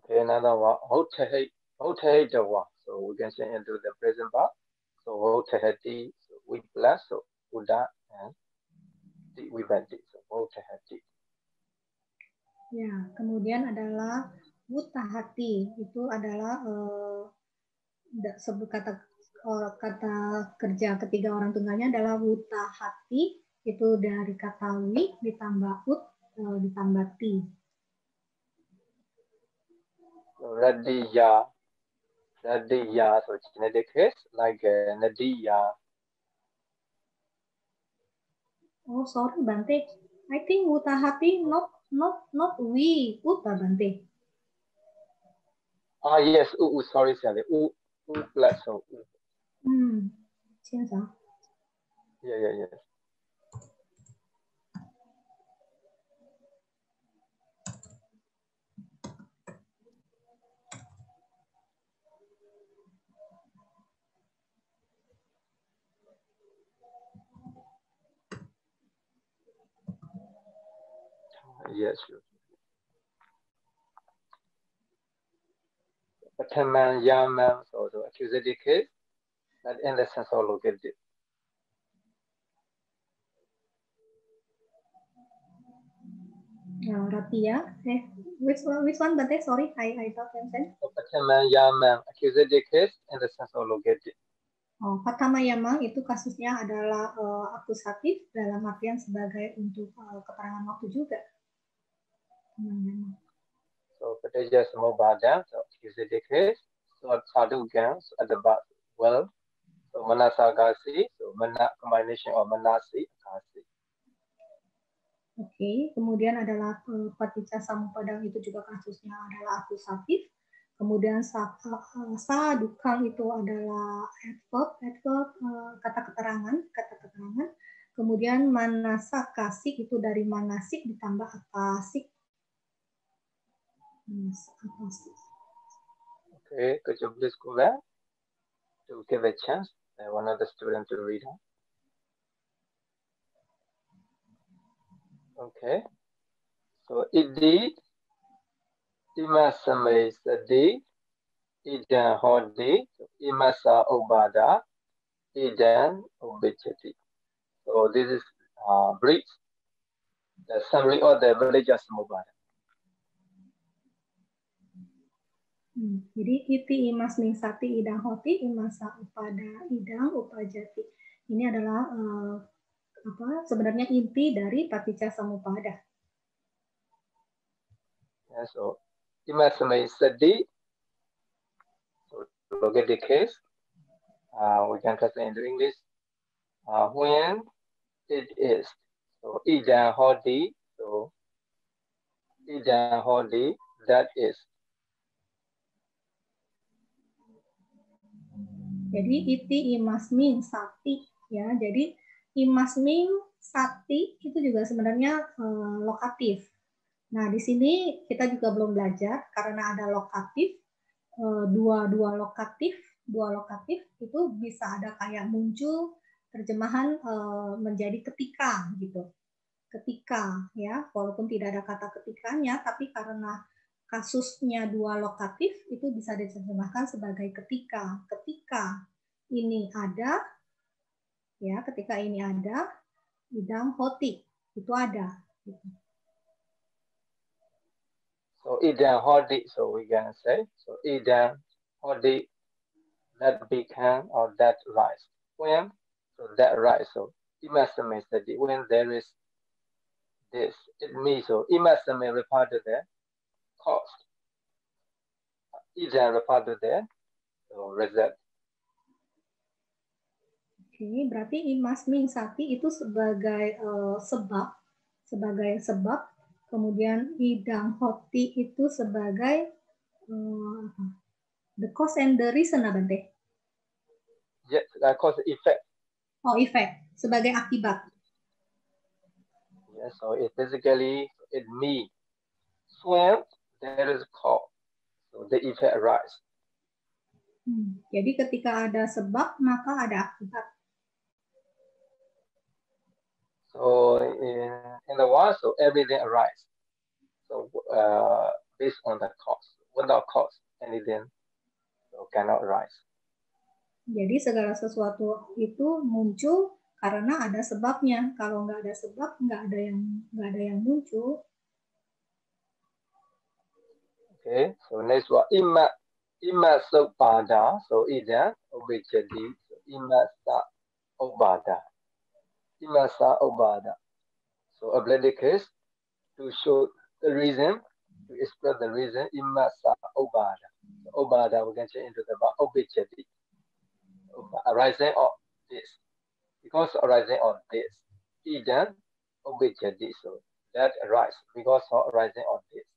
Okay, another one, Hotahitawa. So we can change into the present part. So Hotahati, so we bless, so Buddha, and we bandi, so Hotahati. Ya, kemudian adalah Wuttahati, itu adalah kata kerja ketiga orang tunggalnya adalah Wuttahati, itu dari kata wi ditambah ut ditambah ti. So Radiya, so genetic case like Nadiya. Oh, sorry Bante. I think Wuttahati not we, Utta Bante. Yes, sorry, Sally. Plus, so. Yeah. Yes. Pataman, Yaman, so the accusative case, that in the sense of located. Ratia, which one? But sorry, I thought you said. Pataman, Yaman, accusative case in the sense of located. Oh, Patama Yamang itu kasusnya adalah akusatif dalam artian sebagai untuk keterangan waktu juga. So, Pateja Samobada, so accusative case, so Sadu Gangs at the back, well, so Manasagasi, so Mana combination of Manasi, Kasi. Oke, kemudian adalah Paticca Samuppada itu juga kasusnya adalah akusatif. Kemudian Sadukang itu adalah adverb, kata keterangan. Kemudian Manasakasi itu dari manasik ditambah akasik. Okay, could you please go back to give a chance to one of the students to read out? Okay, so indeed, Imasame Sadi, Idan Hodi, Imasa Obada, Idan Obechati. So this is brief, the summary of the religious Mubada. Jadi iti imas mingsati idang hoti imasa upada idang upajati. Ini adalah sebenarnya inti dari Paticca Samuppada. Yeah, so Imasame Sadi. So look at the case. We can translate into English. When it is. So Idan Hodi. So Idan Hodi, that is. Jadi iti imasming sati ya. Jadi imasming sati itu juga sebenarnya lokatif. Nah, di sini kita juga belum belajar karena ada lokatif, dua lokatif itu bisa ada kayak muncul terjemahan menjadi ketika gitu. Ketika ya, walaupun tidak ada kata ketikanya, tapi karena kasusnya dua lokatif itu bisa diterjemahkan sebagai ketika. Ketika ini ada ya, ketika ini ada idang hoti itu ada gitu. So Idan Hodi, so we can say, so Idan Hodi, that became or that rise. When, so that rise. So Imasame Sadi, when there is this, it means so Imasame refer to the cost. Idan refer to the so result. Oke, berarti imasming sati itu sebagai sebab. Kemudian idang hoti itu sebagai the cause and the reason, Bante? Yes, cause effect. Oh, effect sebagai akibat. Yes, so it basically it means when there is cause, so the effect arise. Jadi ketika ada sebab maka ada akibat. So in the world, so everything arises. So based on the cause. Without cause, anything so cannot arise. Jadi segala sesuatu itu muncul karena ada sebabnya. Kalau nggak ada sebab, nggak ada yang muncul. Okay, so next one, ima sopada, so ida obejadi, so ima sa obada. Imasa obada. So a blended case to show the reason, to express the reason, imasa obada. So obada we can change into the obejadi. Arising of this. Because arising of this. Idan obejadi. So that arise because of arising of this.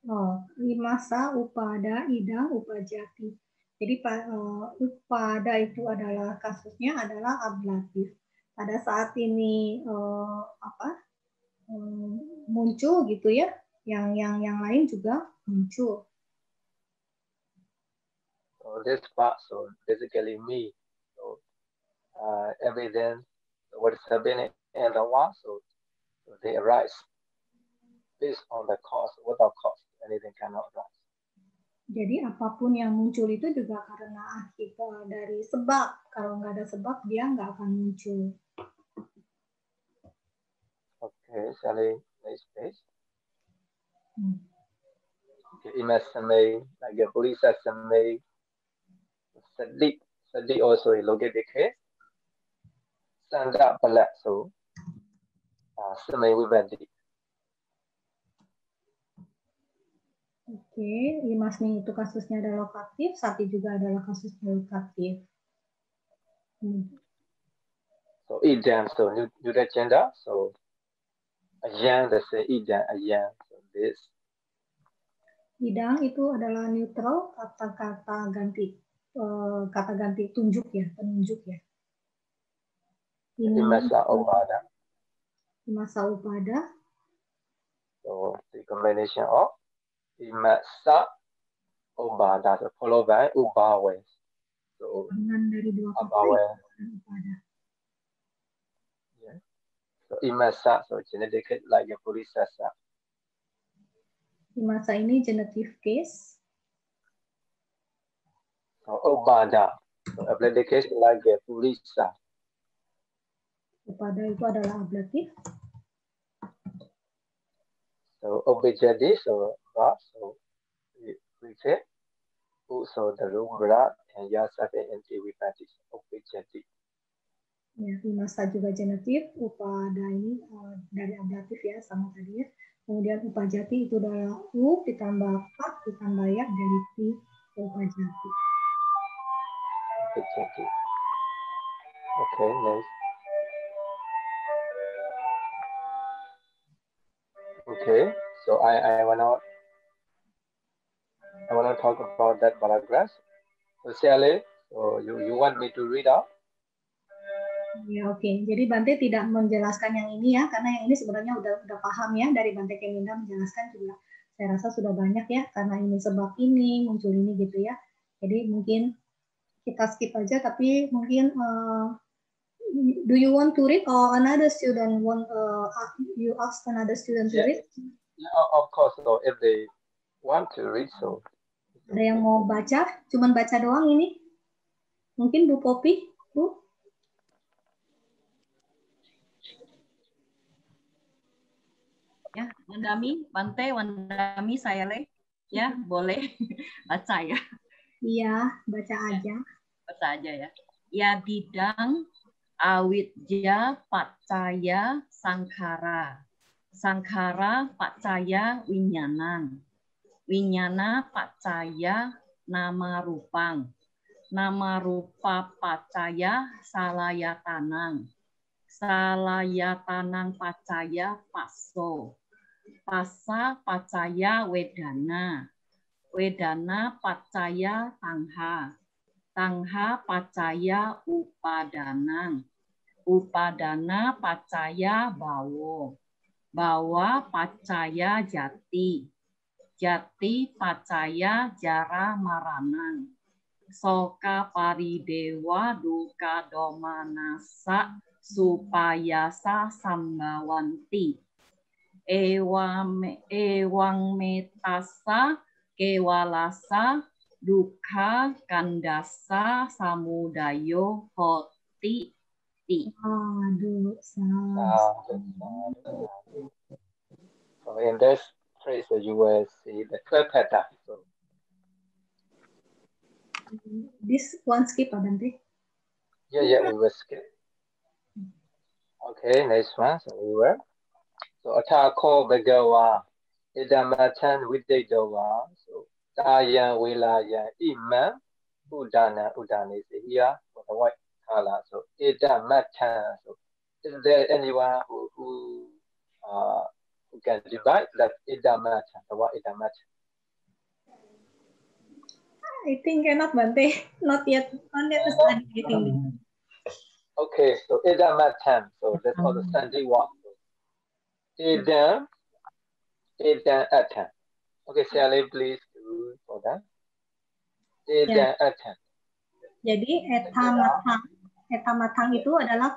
Oh, imasa upada idang upajati. Jadi upada itu adalah kasusnya adalah ablatif. Pada saat ini muncul gitu ya, yang lain juga muncul. So this part, so basically me. So everything, what is happening in the world, so they arise based on the cause. Without cause, anything cannot arise. Jadi apapun yang muncul itu juga karena dari sebab. Kalau nggak ada sebab, dia nggak akan muncul. Okay, shall I next page? Okay, imagine like a police estimate. Sadi also look at the case. Stand up black so. Semai wibandi. Oke, Imasning itu kasusnya ada lokatif, Sati juga adalah kasusnya lokatif. So idam, so new agenda, so ayang, let's say idam, ayang, so this. Idang itu adalah neutral, kata-kata ganti, tunjuk ya, penunjuk ya. Ini Imasa upada. Imasa upada. So the combination of imasa upada, so followed by ubawe. So dari dua kata upada. Yeah. So imasa, so genetic like a police asa. Imasa ini genitive case. So upada, so ablative case like a police. Upada itu adalah ablatif. So objadi, so we say, so the rumra and yasate and vipati objadi. Ya, imasa juga genitif, upada ini dari ablatif ya sama tadi ya. Kemudian upajati itu adalah u ditambah pak ditambah ya jadi upajati. Objadi. Okay, next. Okay, so I wanna talk about that paragraph. So Sally, so you want me to read out? Ya oke. Jadi Bante tidak menjelaskan yang ini ya, karena yang ini sebenarnya udah paham ya dari Bante Keminda menjelaskan juga. Saya rasa sudah banyak ya, karena ini sebab ini muncul ini gitu ya. Jadi mungkin kita skip aja, tapi mungkin do you want to read or another student want you ask another student to read? Yeah, of course. So if they want to read, so. Ada yang mau baca? Cuman baca doang ini? Mungkin Bu Popi, Bu? Ya, Wandami, Bante, Wandami, saya ya boleh baca ya. Iya, baca aja. Baca aja ya. Ya bidang awidya pacaya sangkara. Sangkara pacaya winyanan. Winyana pacaya nama rupang. Nama rupa pacaya salayatanang. Salayatanang pacaya paso. Pasa pacaya wedana. Wedana pacaya tangha. Tangha pacaya upadanang. Upadana pacaya bawo. Bawa pacaya jati. Jati pacaya jara maranang. Soka paridewa duka domanasa supayasa sambawanti. Ewang metasa kewalasa duka kandasa samudayo hoti ti. Aduh, So in this phrase, you will see the third pattern. So this one skip, Bante. Yeah, we will skip. Okay, next one. So we will. So atako begawa idamatan videdawa. So tayan wilayan iman udana is here for the white color. So idamatan. So is there anyone who can divide that idamatan? The word idamatan. I think cannot, Bante. Not yet to study, I think. Okay, so idamatan. So that's all the standing one. Idam atan. Okay, Sally, please do for that. Idam atan. Jadi etamatang itu adalah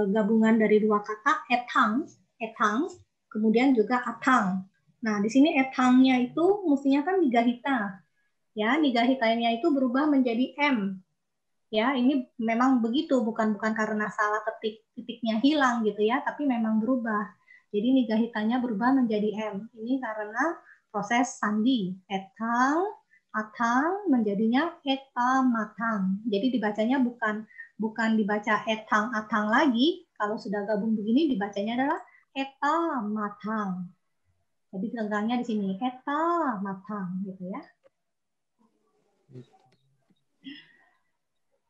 gabungan dari dua kata etang etang, kemudian juga atang. Nah, di sini etangnya itu mestinya kan nigahita. Ya, nigahitanya itu berubah menjadi M. Ya, ini memang begitu, bukan karena salah titiknya hilang gitu ya, tapi memang berubah. Jadi nigahitanya berubah menjadi M. Ini karena proses sandi. Etang, atang menjadinya etamatang. Jadi dibacanya bukan dibaca etang atang lagi. Kalau sudah gabung begini dibacanya adalah etamatang. Jadi tegangnya di sini etamatang gitu ya.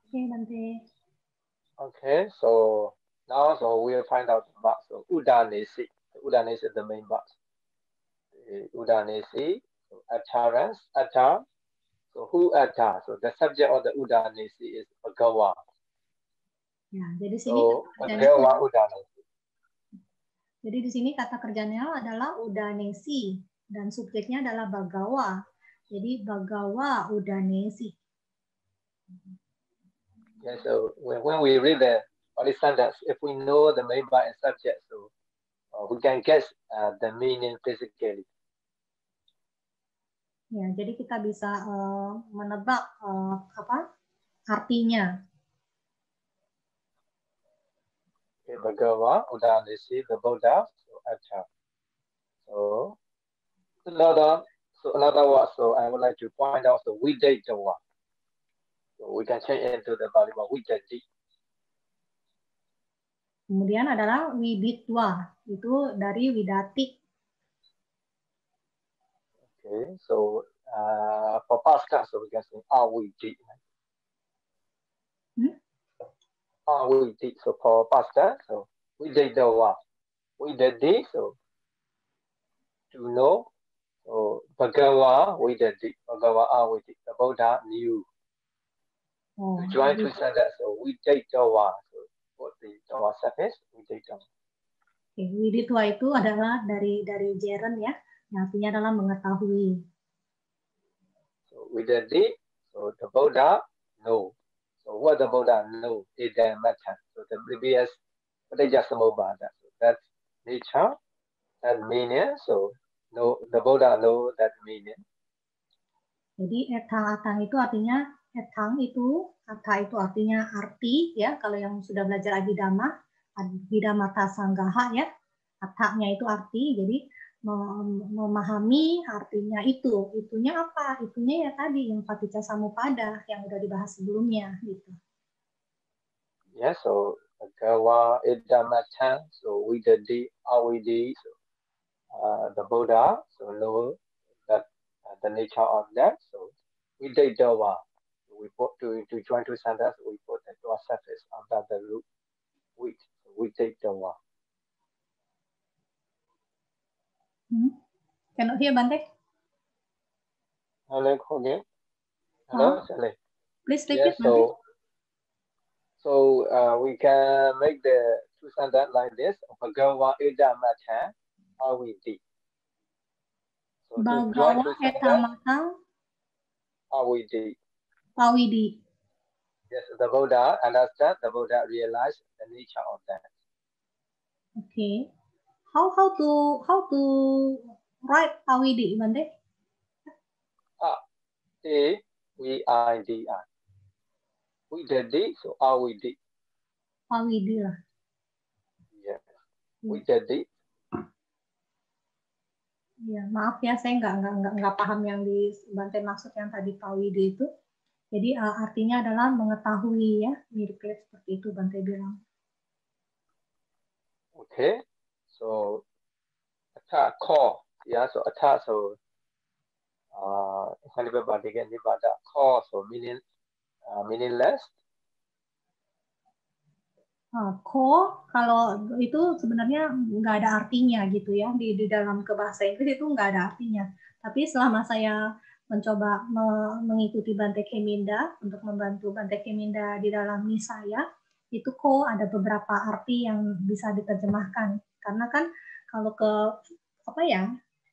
Okay, Bante. Okay, so now we'll find out about udanesi. Udanesi is the main part. Udanesi, so utterance, utter. So who utter? So the subject of the udanesi is Bhagawa. Ya, jadi sini so Bhagawa udanesi. Jadi di sini kata kerjanya adalah udanesi dan subjeknya adalah Bhagawa. Jadi Bhagawa udanesi. Yeah, so when we read the Pali sentence, if we know the main part and subject, so we can guess the meaning physically. Ya, jadi kita bisa menebak artinya. Okay, Bhagawa udanesi, the Buddha, so utter. So another word, so I would like to point out the Vidyawa. So we can change into the Pali word Vidyati. Kemudian adalah widitwa, itu dari widati. Okay, so for past tense, so we can say awidi. Awidi. So for past tense, so Vidyawa. Vidati, so to know. So Bhagawa Vidati, Bhagawa awidi. The Buddha knew. To join two sentences, so Vidyawa. So what the Jawa surface, Vidyawa. Okay, widitwa itu adalah dari jeren ya, yang artinya adalah mengetahui. So Vidati, so the Buddha know. So what the Buddha know is the matter. So the previous Paticcasamuppada. So that's nature, that meaning. So no, the Buddha know that meaning. Jadi etang-atang itu artinya etang itu, atha itu artinya arti ya. Kalau yang sudah belajar Abhidhamma Sanggaha ya, athanya itu arti. Jadi memahami artinya itu. Itunya apa? Itunya ya tadi yang Paticcasamuppada yang udah dibahas sebelumnya gitu. Yeah, so Bhagawa Idamatan, so Vidati awidi, so the Buddha, so know that the nature of that. So Vidyawa, we put to join two sentences, we put the dua surface under the root with Vidyawa. Cannot hear, Bante? Hello, okay. Hello, Sally. Please repeat, yeah, so we can make the two sentences like this. Bhagawa Idamatan awidi. So Bhagawa Etamatan awidi. Awidi. Yes, the Buddha understand, the Buddha realized the nature of that. Okay. How to write awidi, Bante? A-W-I-D-I. Vidati, so awidi. Awidi lah. Yes. Vidati. Ya, maaf ya, saya nggak paham yang di Bante maksud yang tadi Pawidi itu. Jadi artinya adalah mengetahui ya, mirip-mirip seperti itu Bante bilang. Okay, so attack call, yeah, so attack, so call, so meaningless. Ko kalau itu sebenarnya nggak ada artinya gitu ya di dalam bahasa Inggris itu nggak ada artinya. Tapi selama saya mencoba mengikuti Bante Keminda untuk membantu Bante Keminda di dalam misaya, itu ko ada beberapa arti yang bisa diterjemahkan. Karena kan kalau ke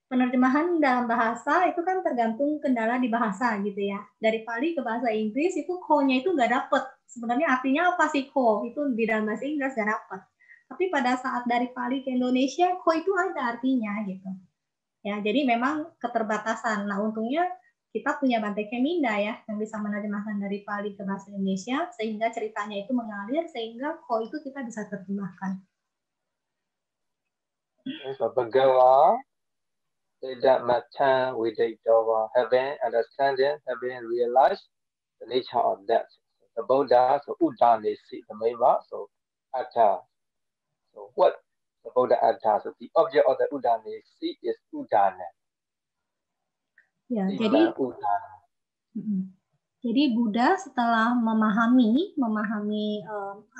penerjemahan dalam bahasa itu kan tergantung kendala di bahasa gitu ya. Dari Pali ke bahasa Inggris itu ko-nya itu nggak dapet. Sebenarnya artinya apa sih ko? Itu di dalam bahasa Inggris nggak dapet. Tapi pada saat dari Pali ke Indonesia, kok itu ada artinya gitu. Ya, jadi memang keterbatasan. Nah, untungnya kita punya Bante Keminda ya, yang bisa menerjemahkan dari Pali ke bahasa Indonesia, sehingga ceritanya itu mengalir, sehingga kok itu kita bisa terjemahkan. So, Bhagawa, Siddha Matan Viditava, having understanding, having realized the nature of that. The Buddha, so Udanesi, the main word, so Atta. So what the Buddha Atta? So the object of the Udanesi is Udana. Ya, jadi Buddha setelah memahami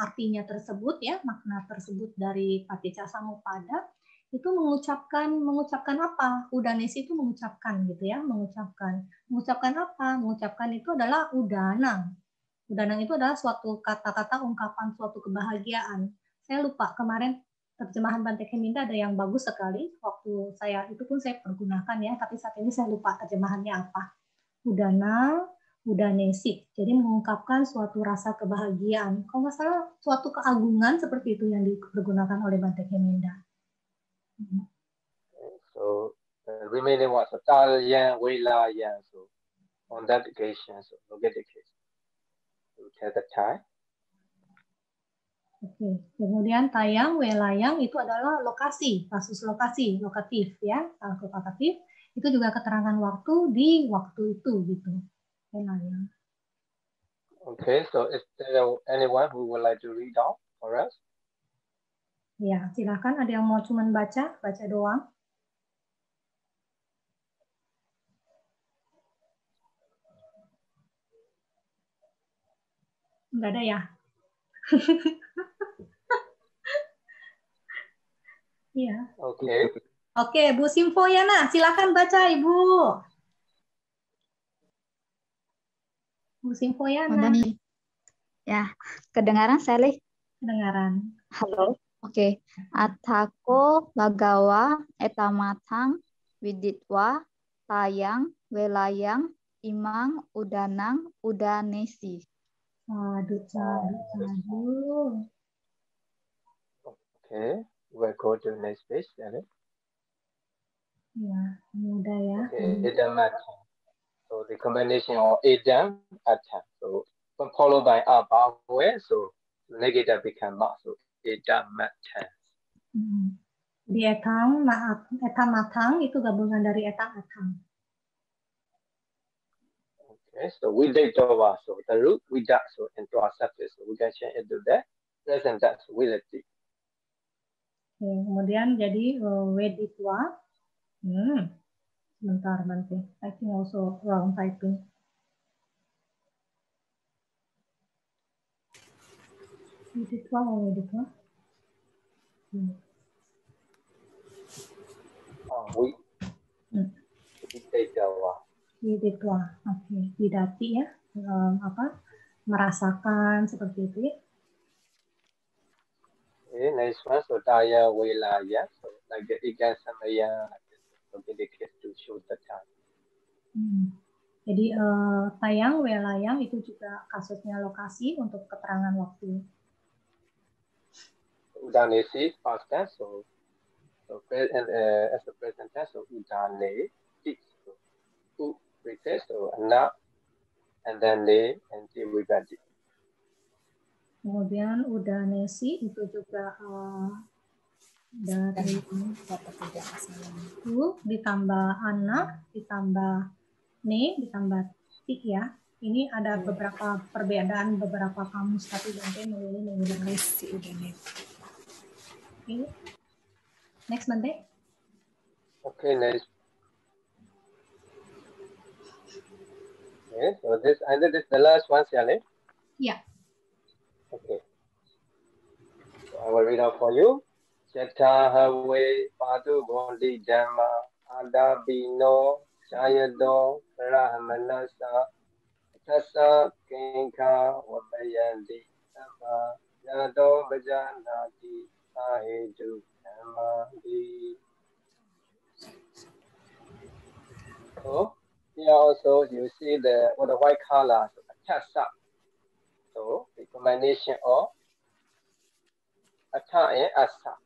artinya tersebut ya, makna tersebut dari Paticcasamuppada, itu mengucapkan apa? Udanesi itu mengucapkan gitu ya, mengucapkan apa? Mengucapkan itu adalah udanang. Udanang itu adalah suatu kata-kata ungkapan suatu kebahagiaan. Saya lupa kemarin terjemahan Bante Keminda ada yang bagus sekali. Waktu saya itu pun saya pergunakan ya, tapi saat ini saya lupa terjemahannya apa. Udanang, udanesi. Jadi mengungkapkan suatu rasa kebahagiaan. Kalau nggak salah suatu keagungan seperti itu yang dipergunakan oleh Bante Keminda. So the remaining was Talyang, Wilayang. So on that occasion, so look at the case. So tell the time. Oke, kemudian tayang, welayang itu adalah lokasi, kasus lokasi, lokatif ya, lokatif. Itu juga keterangan waktu di waktu itu gitu. Welayang. Okay, so is there anyone who would like to read out for us? Ya, silakan. Ada yang mau cuman baca doang. Enggak ada ya? Iya. Oke, Bu Simfoyana, silakan baca, Ibu. Bu Simfoyana. Ya, kedengaran Sally? Kedengaran. Halo. Oke. Atthako bhagawa etamatang viditwa tayang welayang imang udanang udanesi. Aduh. Okay, we'll go to the next page, Sally. Ya, mudah ya. Okay, Idamata. So the combination of Idam, Atta. So when followed by Abhawe, so negative become Ma. So Idamata. Di etang, matang itu gabungan dari etang atang. Okay, so Viditava. So the root Vida, so into our subject. So we can change into that. Present that, so Viditi. Kemudian jadi Weditwa. Sebentar nanti. I think also wrong typing. Weditwa atau Weditwa? Widitwa. Oke. Widati ya. Merasakan seperti itu ya. Okay, next one, so Daya Wilaya, so like the Ikan Samaya, so indicate to show the time. Jadi tayang, welayang itu juga kasusnya lokasi untuk keterangan waktu. Udanesi, past tense, so as the present tense, so Udane, so U, pretest, so Na, and then Le, and Ti Wibadi. Kemudian udanesi itu juga dari U ditambah anak, ditambah ne, ditambah tik ya. Ini ada beberapa perbedaan beberapa kamus, tapi Bante memilih menggunakan udanesi. Okay. Next, Bante. Okay, next. Okay, so this is the last one, Sally. Yeah. Okay. So I will read out for you. Chetahawe Padu Gondi Dhamma Adabino Chayado Rahmanasa Tassa Kinka Wabayandi Sama Yado Bajanati Ahedu Dhamadi. So here also you see the white color, so Tassa. So the combination of Ata and asa.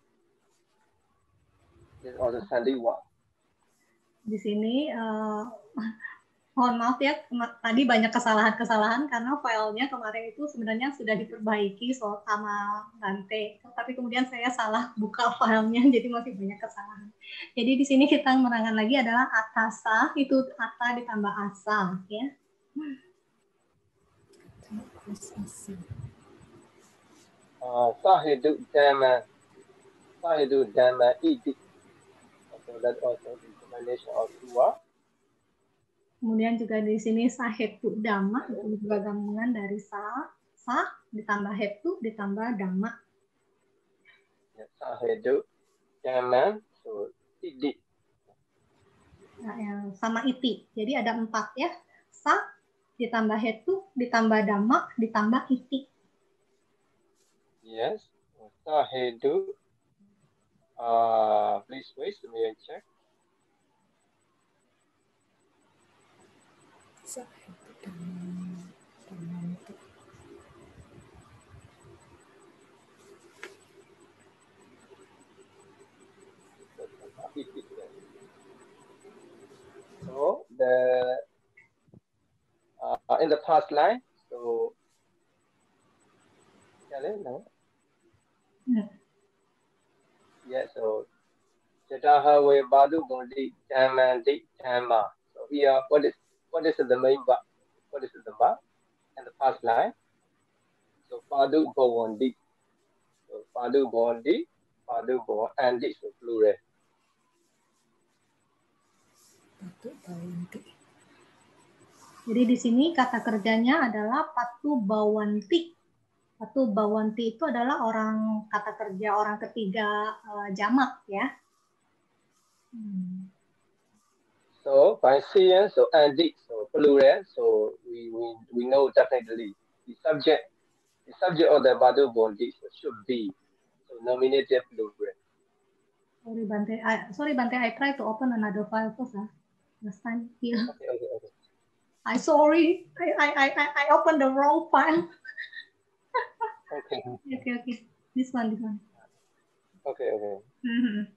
This is also Sandy one. Di sini mohon maaf ya, tadi banyak kesalahan-kesalahan karena filenya kemarin itu sebenarnya sudah diperbaiki sama Bante, tapi kemudian saya salah buka filenya, jadi masih banyak kesalahan. Jadi di sini kita menerangkan lagi adalah atasa, itu ata ditambah asa, ya. Sahidu dhamma iti. So that also the combination of dua. Kemudian juga di sini sahetu dhamma, itu juga gabungan dari sa ditambah hetu ditambah dhamma. Sahetu dhamma, so iti. Nah, yang sama iti. Jadi ada 4 ya. Sa ditambah hetu ditambah dhamma ditambah iti. Yes. Sahetu. Please wait, let me check. So in the past line, so no? Yeah, so Jataha we badu bondi dhamandi dhamma. So here, what is the main verb? What is the verb in the past line? So padu bondi. So padu bondi, padu bondi, so plural. Jadi di sini kata kerjanya adalah patu bawanti. Patu bawanti itu adalah orang kata kerja orang ketiga jamak ya. So by seeing, so andi, so plural, so we know definitely the subject of the badu bondi so should be so nominative plural. Sorry Bante, I try to open another file first. Last time here. Okay. I sorry, I opened the wrong file. Okay. This one. Okay. Mm-hmm.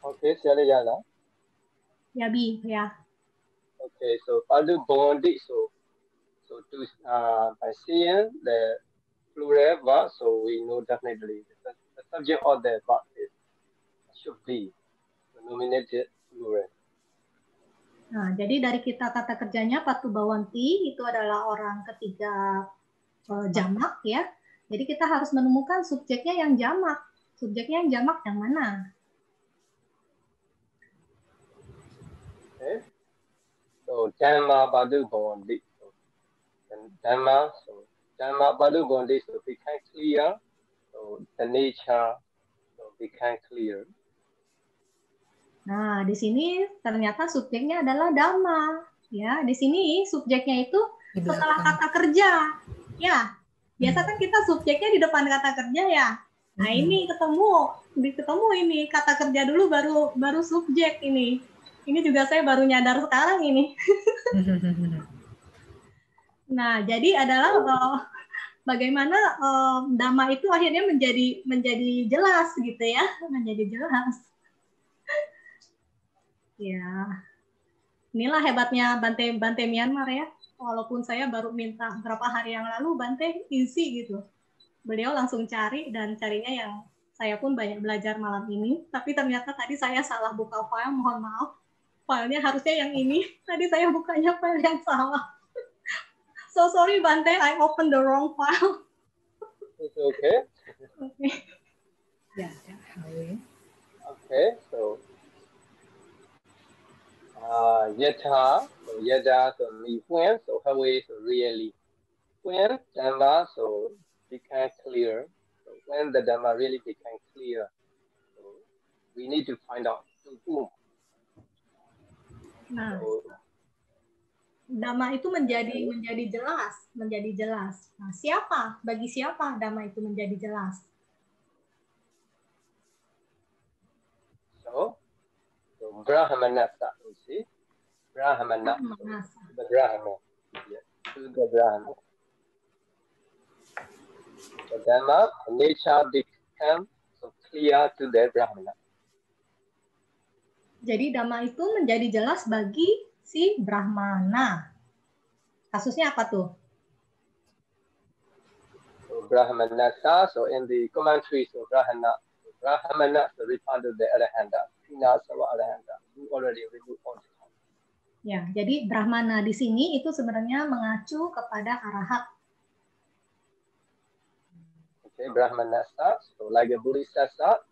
Okay, Sally Yala. Yabi, yeah. Okay, so padu bondi, so to by seeing the plural verb, so we know definitely the subject of the verb should be the nominated plural. Nah, jadi dari kita kata kerjanya patu bawanti itu adalah orang ketiga jamak ya. Jadi kita harus menemukan subjeknya yang jamak. Subjeknya yang jamak yang mana? Okay. So dhamma badu bondi. Dhamma badu bondi, so become clear. So the nature so become clear. Nah, di sini ternyata subjeknya adalah dhamma. Ya, di sini subjeknya itu setelah kata kerja. Ya, biasa kan kita subjeknya di depan kata kerja ya. Nah, ini ketemu ini kata kerja dulu baru subjek ini. Ini juga saya baru nyadar sekarang ini. Nah, jadi adalah bagaimana dhamma itu akhirnya menjadi jelas gitu ya, menjadi jelas. Ya, inilah hebatnya Bante Myanmar ya. Walaupun saya baru minta beberapa hari yang lalu, Bante isi gitu. Beliau langsung cari dan carinya yang saya pun banyak belajar malam ini. Tapi ternyata tadi saya salah buka file, mohon maaf. Filenya harusnya yang ini. Tadi saya bukanya file yang salah. So sorry Bante, I opened the wrong file. It's okay. Okay. Yeah. Okay, so yata, so yada, so when, so how so really. When dhamma, so become clear. So when the dhamma really became clear, so we need to find out whom. Nah, dhamma itu menjadi jelas. Nah, bagi siapa dhamma itu menjadi jelas? So Brahmanasa, you see? Brahmana. The Brahman. Yes, to the Brahman. So Dhamma, nature become so clear to the Brahmana. Jadi Dhamma itu menjadi jelas bagi si Brahmana. Kasusnya apa tuh? So Brahmanasa, so in the commentary, so Brahmana, so refer to the Arahanta. Pinasava Arahanta. You already removed all the time. Ya, jadi Brahmana di sini itu sebenarnya mengacu kepada arahat. Okay, Brahmanasa, so like a Bodhisattva,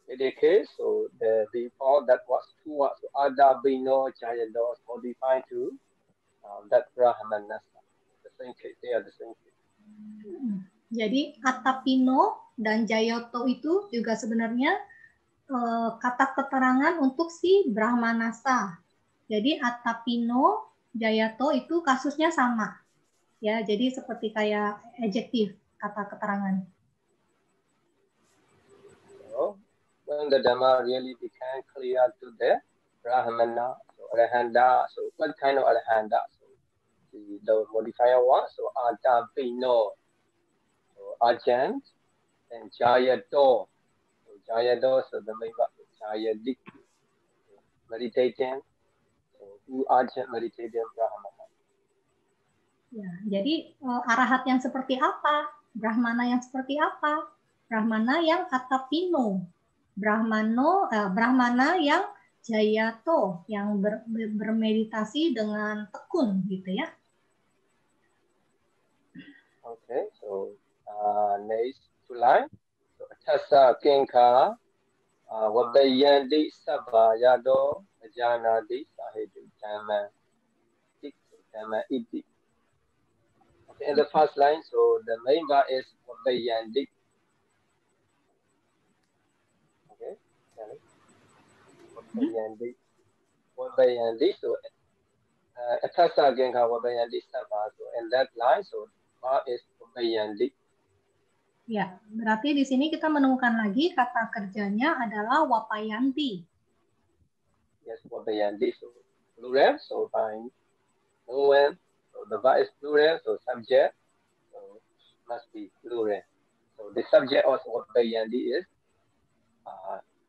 in the case, so the before that was two words, so Ada, Bino, Jayado, modified to that Brahmanasa. The same case, they are the same case. Jadi Atapino dan Jayato itu juga sebenarnya kata keterangan untuk si Brahmanasa. Jadi Atapino, Jayato itu kasusnya sama. Ya, jadi seperti kayak adjektif kata keterangan. So when the Dhamma really became clear to the Brahmana, so Arahanta, so what kind of Arahanta? So the modifier was so Atapino, so Ajahn, and Jayato. So Jayato, so the main word is Jayadik, meditating. Who Ajahn meditating Brahmana. Ya, jadi arahat yang seperti apa? Brahmana yang seperti apa? Brahmana yang Atapino. Brahmana yang Jayato, yang bermeditasi dengan tekun gitu ya. Okay, so next two line. So Tassa Kinka Wabayandi Sabayado Janadi Sahidu Dhamma Dhamma Iti. Okay, in the first line, so the main verb is Wabayandi. Okay, Wabayandi. So Tassa Kinka Wabayandi Sabah. So in that line, so verb is Wabayandi. Ya, berarti di sini kita menemukan lagi kata kerjanya adalah wapayanti. Yes, wapayanti. So plural, so by noun, so the verb is plural, so subject, so must be plural. So the subject of wapayanti is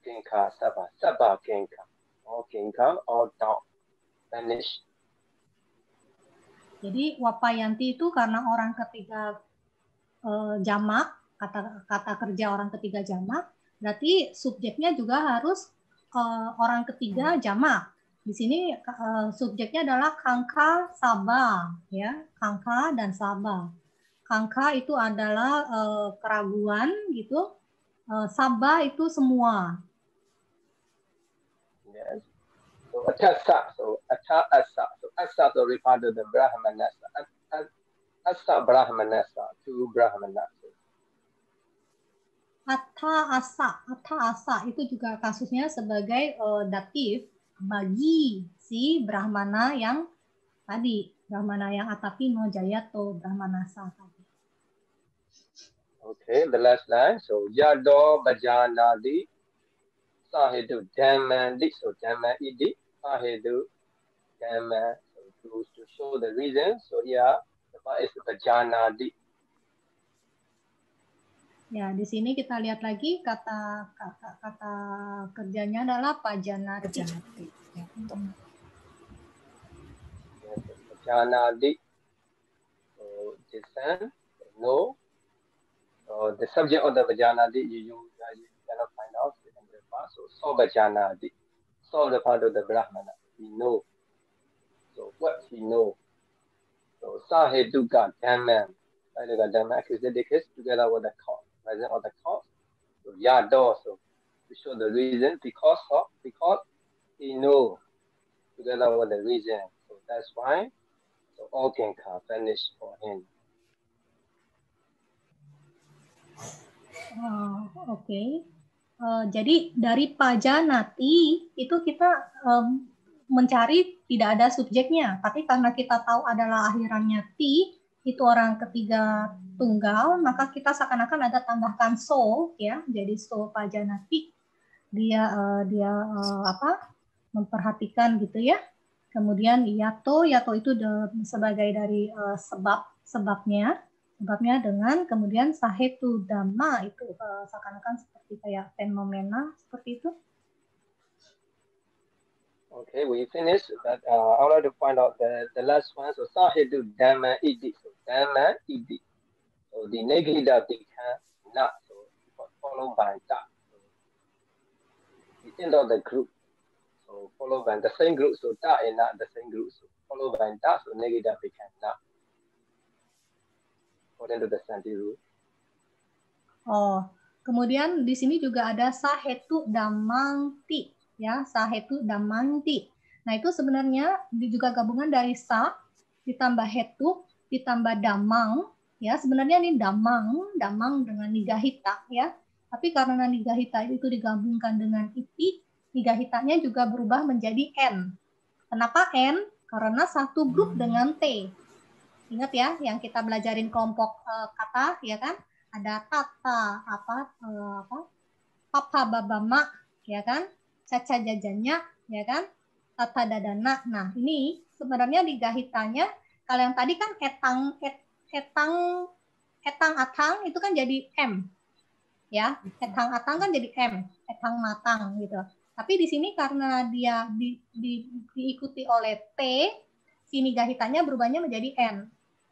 kinka sabha, sabha kinka, or kinka or dog, vanish. Jadi wapayanti itu karena orang ketiga jamak, kata kerja orang ketiga jamak, berarti subjeknya juga harus orang ketiga jamak. Di sini subjeknya adalah kangka saba, ya, kangka dan saba. Kangka itu adalah keraguan gitu, saba itu semua. Yes. So atasa, so asa, so asa to refer to the Brahmanasa, asa Brahmanasa, to Brahmanasa. Atha asa itu juga kasusnya sebagai datif bagi si Brahmana yang tadi, Brahmana yang Atapino, Jayato, Brahmanasa tadi. Okay, the last line. So Yado Bajanadi Sahidu Dhamma, so Dhamma Idi Sahidu Dhamma. So to show the reason. So yeah, the part is Bajanadi. Ya, di sini kita lihat lagi kata kerjanya adalah pajanati. Ya, Pajanati. So descend, no. So the subject of the Pajanati you cannot find out in the past. So Pajanati. So the part of the Brahmana. He know. So what he know. So Saheduka Dhamma. Saheduka Dhamma accusated case together with the cause. Present of the cause. So Yado, so to show the reason because he know together with the reason. So that's why so all can vanish for him. Oke. Jadi dari pajanati itu kita mencari tidak ada subjeknya, tapi karena kita tahu adalah akhirannya ti, itu orang ketiga tunggal, maka kita seakan-akan ada tambahkan so, ya, jadi so pajanati. Dia memperhatikan gitu ya. Kemudian yato itu sebagai dari sebabnya dengan kemudian sahetu dhamma itu seakan-akan seperti kayak fenomena seperti itu. Okay, we finished, but I would like to find out the last one. So sahetu dhamma iti. So dhamma iti. So the negative become not, so followed by that. So within of the group, so followed by the same group, so that is not the same group. So followed by that, so negative become not. According to the Santi rule. Oh, kemudian di sini juga ada sahetu damanti, ya, sahetu damanti. Nah, itu sebenarnya juga gabungan dari sa ditambah hetu ditambah damang, ya. Sebenarnya ini damang dengan nigahita, ya. Tapi karena nigahita itu digabungkan dengan iti, nigahitanya juga berubah menjadi n. Kenapa n? Karena satu grup dengan t. Ingat ya, yang kita belajarin kelompok kata, ya kan? Ada tata, papa babama, ya kan? Caca jajanya, ya kan? Tata dadana. Nah, ini sebenarnya nigahitanya, kalau yang tadi kan etang atang itu kan jadi m, ya. Etang atang kan jadi m, etang matang gitu. Tapi di sini karena dia diikuti oleh t, si nigahitanya berubahnya menjadi n.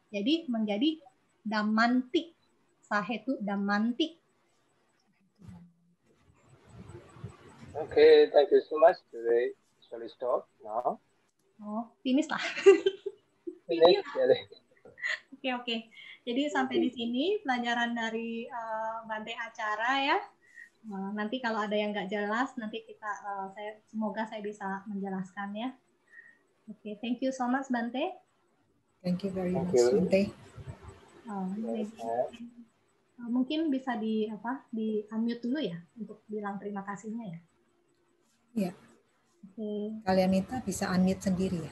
Jadi menjadi damanti, sahetu damanti. Okay, thank you so much. Today, shall we stop now? Oh, finish lah. Finish. Oke. Jadi sampai di sini pelajaran dari Bante acara ya. Nanti kalau ada yang nggak jelas, nanti semoga saya bisa menjelaskan ya. Oke, thank you so much Bante. Thank you very much, Bante. Mungkin bisa di unmute dulu ya untuk bilang terima kasihnya ya. Iya. Oke. Kalianita bisa unmute sendiri ya.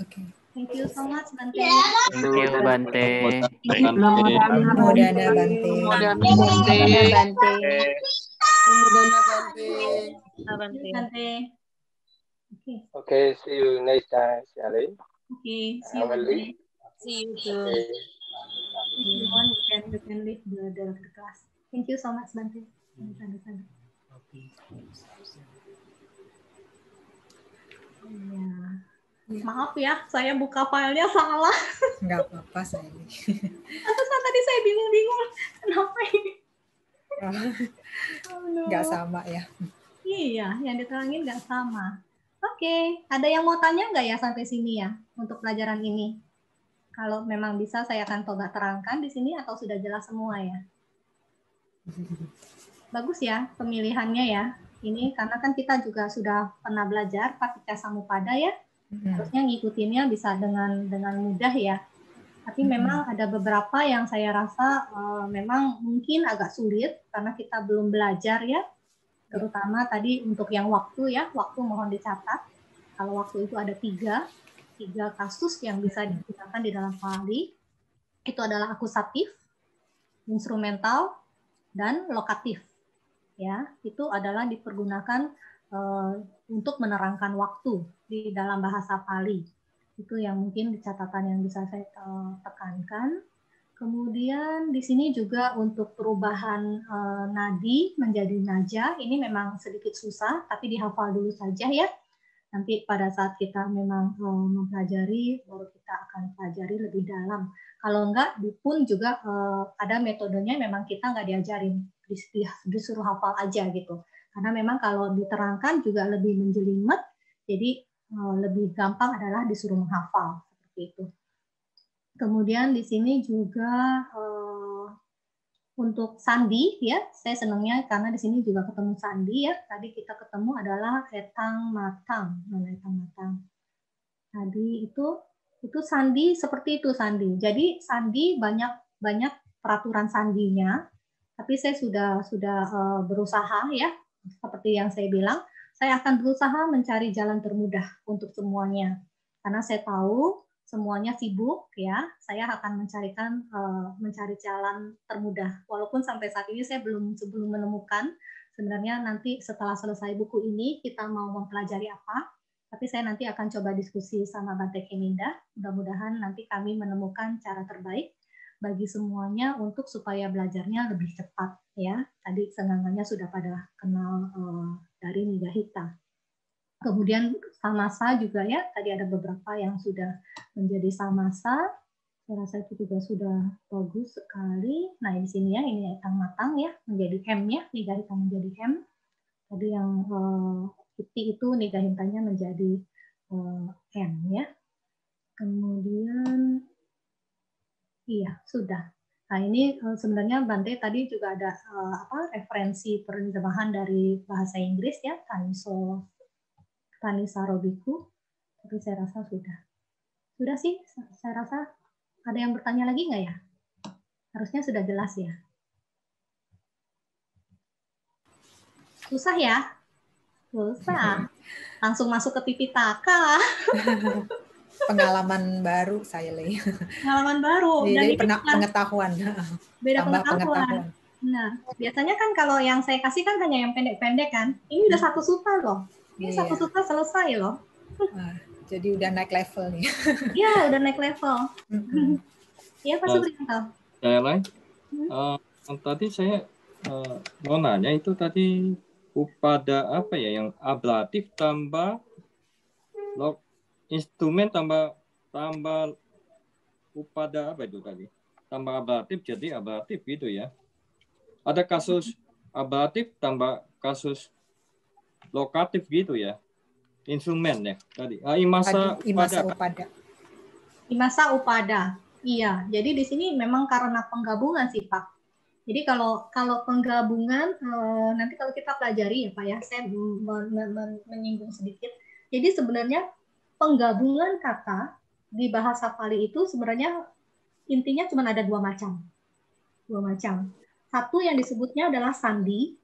Oke. Thank you so much Bante. Thank you Bante. Modana Bante. Bante. Okay, see you next time, Sally. Okay, see you. See you too. Okay. If you want, you can leave the class. Thank you so much, Bante. Ya. Maaf ya, saya buka filenya salah. Enggak apa-apa, saya. Pantesan tadi saya bingung-bingung. Kenapa ini? Enggak sama ya. Iya, yang diterangin nggak sama. Oke, ada yang mau tanya nggak ya sampai sini ya untuk pelajaran ini? Kalau memang bisa, saya akan coba terangkan di sini atau sudah jelas semua ya? Bagus ya pemilihannya ya. Ini karena kan kita juga sudah pernah belajar Paticca Samuppada ya. Harusnya ngikutinnya bisa dengan mudah ya. Tapi memang ada beberapa yang saya rasa memang mungkin agak sulit karena kita belum belajar ya. Terutama tadi untuk yang waktu ya, waktu mohon dicatat. Kalau waktu itu ada tiga kasus yang bisa digunakan di dalam Pali. Itu adalah akusatif, instrumental, dan lokatif. Ya, itu adalah dipergunakan untuk menerangkan waktu di dalam bahasa Pali. Itu yang mungkin di catatan yang bisa saya tekankan. Kemudian di sini juga untuk perubahan nadi menjadi naja, ini memang sedikit susah, tapi dihafal dulu saja ya. Nanti pada saat kita memang mempelajari, baru kita akan pelajari lebih dalam. Kalau enggak, pun juga ada metodenya memang kita nggak diajarin, disuruh hafal aja gitu. Karena memang kalau diterangkan juga lebih menjelimet, jadi lebih gampang adalah disuruh menghafal seperti itu. Kemudian di sini juga untuk sandi ya, saya senangnya karena di sini juga ketemu sandi ya. Tadi kita ketemu adalah etang matang, etang matang. Tadi itu sandi seperti itu sandi. Jadi sandi banyak peraturan sandinya. Tapi saya sudah berusaha ya, seperti yang saya bilang, saya akan berusaha mencari jalan termudah untuk semuanya. Karena saya tahu semuanya sibuk ya, saya akan mencari jalan termudah. Walaupun sampai saat ini saya belum menemukan sebenarnya nanti setelah selesai buku ini kita mau mempelajari apa. Tapi saya nanti akan coba diskusi sama Bante Keminda. Mudah-mudahan nanti kami menemukan cara terbaik bagi semuanya untuk supaya belajarnya lebih cepat ya. Tadi senggangannya sudah pada kenal dari Nigahita. Kemudian samasa juga ya. Tadi ada beberapa yang sudah menjadi samasa. Saya rasa itu juga sudah bagus sekali. Nah di sini ya ini etang matang ya menjadi M ya. Nigahita menjadi M. Tadi yang Iti itu Nigahitanya menjadi M ya. Kemudian iya, sudah. Nah, ini sebenarnya Bante tadi juga ada referensi penerjemahan dari bahasa Inggris ya, Tanisa Robiku. Tapi saya rasa sudah. Sudah sih, saya rasa ada yang bertanya lagi nggak ya? Harusnya sudah jelas ya. Susah ya? Susah. Langsung masuk ke Tipitaka. Pengalaman baru saya Le. Pengalaman baru. Jadi pengetahuan. Beda Tambah pengetahuan. Nah, biasanya kan kalau yang saya kasih kan hanya yang pendek-pendek kan. Ini udah 1 suta loh. Ini 1 suta selesai loh. Jadi udah naik level nih. Iya, udah naik level. Iya, Pak Supriyanto. Saya lain. Tadi saya mau nanya itu tadi upada apa ya yang ablatif tambah instrumen tambah upada apa itu tadi? Tambah ablatif jadi ablatif gitu ya. Ada kasus ablatif tambah kasus lokatif gitu ya. Instrumen ya tadi. Imasa upada. Imasa upada. Iya, jadi di sini memang karena penggabungan sih Pak. Jadi kalau penggabungan nanti kalau kita pelajari ya Pak ya, saya menyinggung sedikit. Jadi sebenarnya penggabungan kata di bahasa Pali itu sebenarnya intinya cuma ada 2 macam. 2 macam. Satu yang disebutnya adalah sandi.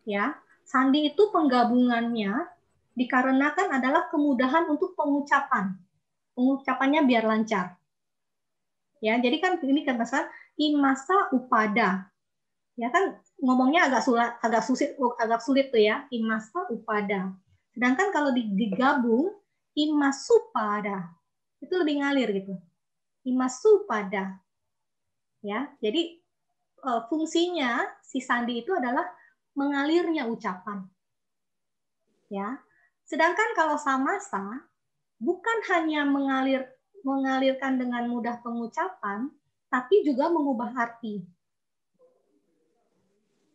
Ya, sandi itu penggabungannya dikarenakan adalah kemudahan untuk pengucapan. Pengucapannya biar lancar. Ya, jadi kan ini kan bahasa imasa upada. Ya kan ngomongnya agak sulit tuh ya, imasa upada. Sedangkan kalau digabung imasupada itu lebih ngalir gitu. Imasupada. Ya, jadi fungsinya si sandi itu adalah mengalirnya ucapan. Ya. Sedangkan kalau samasa bukan hanya mengalirkan dengan mudah pengucapan, tapi juga mengubah arti.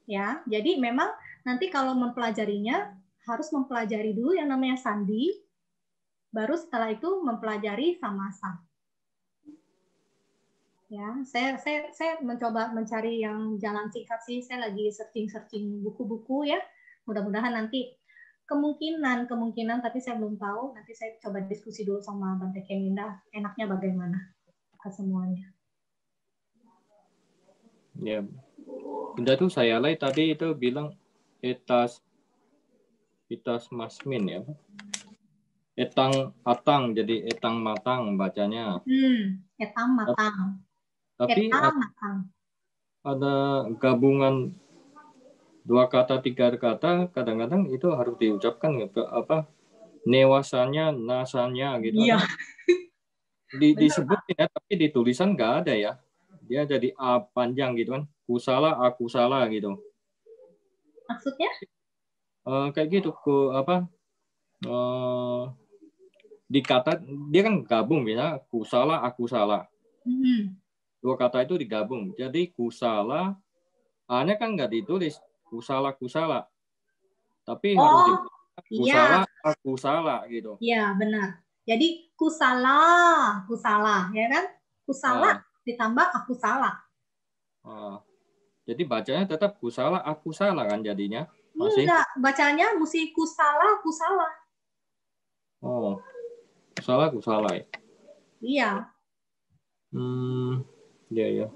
Ya, jadi memang nanti kalau mempelajarinya harus mempelajari dulu yang namanya sandi, baru setelah itu mempelajari samasa. Ya, saya mencoba mencari yang jalan singkat sih. Saya lagi searching buku-buku ya. Mudah-mudahan nanti kemungkinan, tapi saya belum tahu. Nanti saya coba diskusi dulu sama Bante Keminda. Enaknya bagaimana ke semuanya. Ya, benda tuh saya lihat tadi itu bilang etas masmin ya. Etang atang jadi etang matang bacanya. Etang matang. Tapi ada gabungan 2 kata 3 kata kadang-kadang itu harus diucapkan apa newasanya nasanya gitu. Iya. Disebut ya tapi di tulisan nggak ada ya. Dia jadi a panjang gitu kan. Kusala aku salah gitu. Maksudnya? Kayak gitu di kata dia kan gabung ya kusala aku salah. 2 kata itu digabung. Jadi kusala A-nya kan nggak ditulis kusala. Tapi harus kusala aku salah gitu. Iya, benar. Jadi kusala, ya kan? Kusala ditambah aku salah. Jadi bacanya tetap kusala aku salah kan jadinya? Masih? Enggak, bacanya mesti kusala, aku salah. Oh. Kusala aku salah ya? Iya. Ya.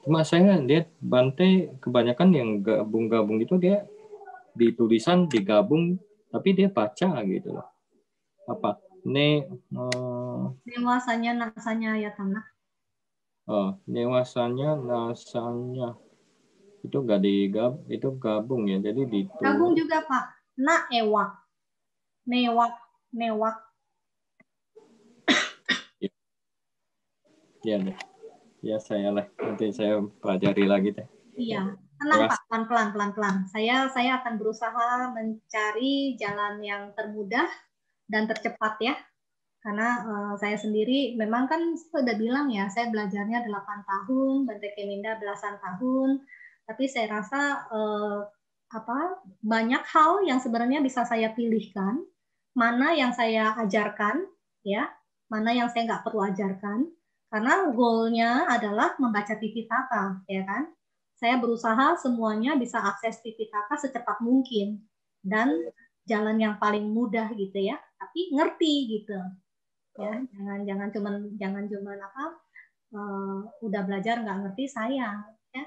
Cuma saya lihat Bante kebanyakan yang gabung-gabung itu dia di tulisan digabung tapi dia baca gitu loh. Apa? Dewasanya nasanya ya tanah. Dewasanya nasanya itu nggak itu gabung ya. Jadi gabung juga Pak. Ewak. Newak. Ya deh. Ya saya lah. Nanti saya pelajari lagi deh. Iya. Tenang Pak, pelan-pelan. Saya akan berusaha mencari jalan yang termudah dan tercepat ya. Karena saya sendiri memang kan sudah bilang ya, saya belajarnya 8 tahun, Bante Keminda belasan tahun. Tapi saya rasa banyak hal yang sebenarnya bisa saya pilihkan, mana yang saya ajarkan, ya, mana yang saya nggak perlu ajarkan. Karena goalnya adalah membaca Tipitaka, ya kan? Saya berusaha semuanya bisa akses Tipitaka secepat mungkin dan jalan yang paling mudah gitu ya, tapi ngerti gitu. Ya, jangan cuman udah belajar nggak ngerti sayang ya.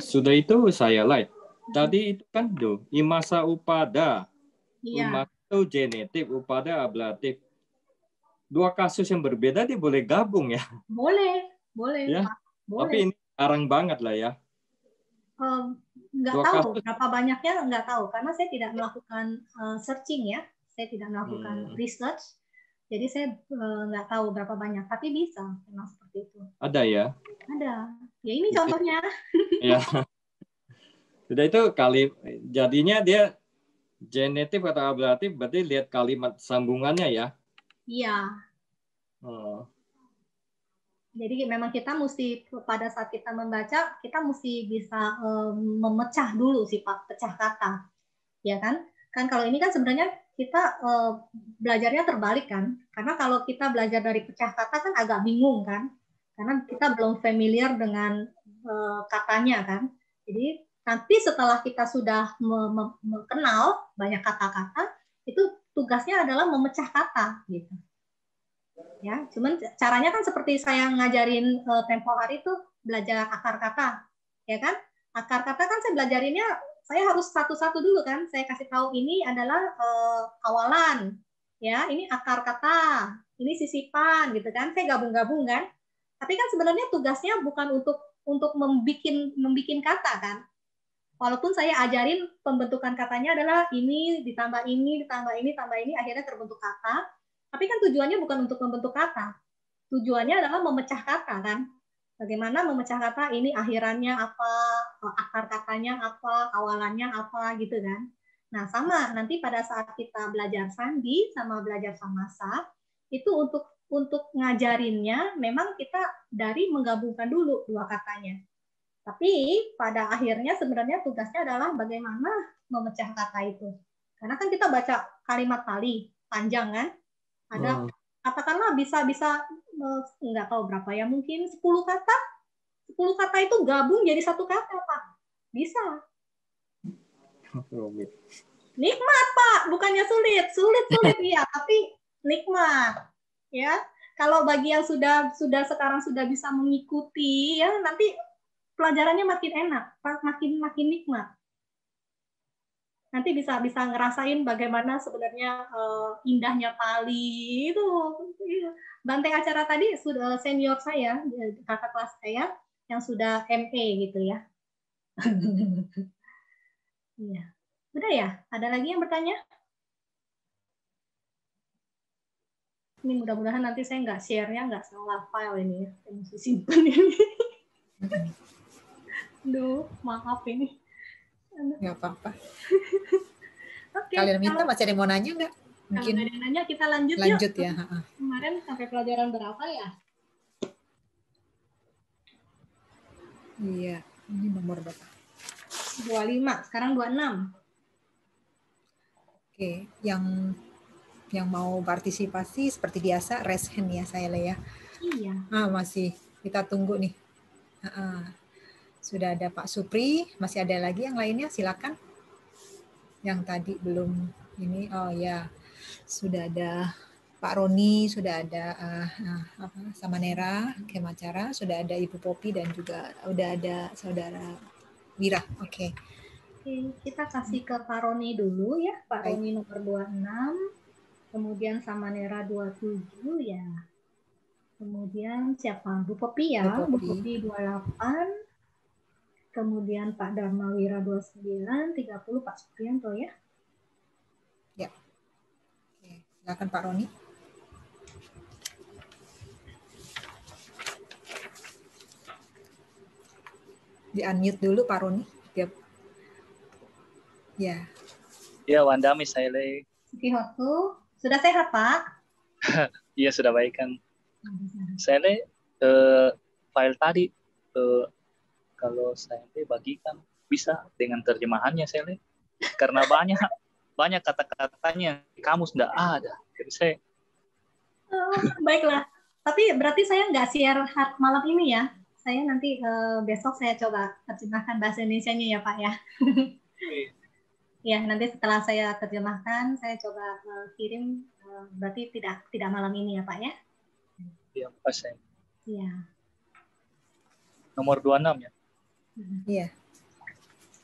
Sudah itu saya like. Tadi itu kan imasa upada. Iya. Imasa itu genetik, upada ablatif. Dua kasus yang berbeda dia boleh gabung ya. Boleh ya. Pak. Boleh. Tapi ini jarang banget lah ya. Nggak tahu berapa banyaknya, nggak tahu karena saya tidak melakukan searching ya, saya tidak melakukan research. Jadi saya nggak tahu berapa banyak, tapi bisa memang seperti itu. Ada ya? Ada. Ya ini contohnya. Ya. Sudah itu jadinya dia genetif atau ablatif, berarti lihat kalimat sambungannya ya? Iya. Jadi memang kita mesti pada saat kita membaca, kita mesti bisa memecah dulu sih Pak, pecah kata. Ya kan? Kan kalau ini kan sebenarnya kita belajarnya terbalik kan, karena kalau kita belajar dari pecah kata kan agak bingung kan, karena kita belum familiar dengan katanya kan. Jadi nanti setelah kita sudah mengenal banyak kata-kata, itu tugasnya adalah memecah kata gitu. Ya, cuman caranya kan seperti saya ngajarin tempo hari itu belajar akar kata, ya kan? Akar kata kan saya belajarinnya saya harus satu-satu dulu kan, saya kasih tahu ini adalah awalan, ya, ini akar kata, ini sisipan, gitu kan, saya gabung-gabung kan, tapi kan sebenarnya tugasnya bukan untuk membikin kata kan, walaupun saya ajarin pembentukan katanya adalah ini ditambah ini, akhirnya terbentuk kata, tapi kan tujuannya bukan untuk membentuk kata, tujuannya adalah memecah kata kan. Bagaimana memecah kata ini akhirannya apa, akar katanya apa, awalannya apa gitu kan. Nah sama nanti pada saat kita belajar sandi sama belajar samasa itu untuk ngajarinnya memang kita dari menggabungkan dulu dua katanya. Tapi pada akhirnya sebenarnya tugasnya adalah bagaimana memecah kata itu. Karena kan kita baca kalimat Pali panjang kan, ada katakanlah bisa nggak tahu berapa ya, mungkin 10 kata itu gabung jadi satu kata Pak, bisa. Nikmat Pak, bukannya sulit ya, tapi nikmat ya. Kalau bagi yang sudah sekarang sudah bisa mengikuti ya, nanti pelajarannya makin enak, makin nikmat. Nanti bisa ngerasain bagaimana sebenarnya indahnya Pali itu. Bante acara tadi sudah senior saya, kakak kelas saya yang sudah MA gitu ya. Iya. Udah ya? Ada lagi yang bertanya? Ini mudah-mudahan nanti saya nggak share-nya nggak salah file ini ya. Saya mesti simpan ini. Duh, maaf ini. Nggak apa-apa. Oke, kalian minta masih ada yang mau nanya nggak? Mungkin kalau ada yang nanya kita lanjut yuk. Ya. Kemarin sampai pelajaran berapa ya? Iya, ini nomor berapa? 25, sekarang 26. Oke, yang mau partisipasi seperti biasa raise hand ya saya ya. Iya. Masih kita tunggu nih. Sudah ada Pak Supri, masih ada lagi yang lainnya, silakan. Yang tadi belum ini, ya sudah ada Pak Roni, sudah ada Samanera, Kemacara, sudah ada Ibu Popi dan juga udah ada Saudara Wira. Oke, kita kasih ke Pak Roni dulu ya, Pak Roni nomor 26. kemudian Samanera 27 ya. Kemudian siapa? Bu Popi ya, Bu Popi 28. Kemudian Pak Darmawira 29, 30 Pak Supriyanto ya. Ya. Oke, silakan Pak Roni. Di-unmute dulu Pak Roni. Ya. Ya, Wanda misalnya. Sukihotu, sudah sehat Pak? Iya, sudah baik kan. Saya file tadi kalau saya bagikan bisa dengan terjemahannya saya karena banyak kata-katanya di kamus tidak ada. Jadi saya baiklah. Tapi berarti saya nggak share hard malam ini ya. Saya nanti besok saya coba terjemahkan bahasa Indonesianya ya Pak ya. Ya, nanti setelah saya terjemahkan saya coba kirim, berarti tidak malam ini ya Pak ya. Iya, pas saya. Iya. Nomor 26 ya. Iya.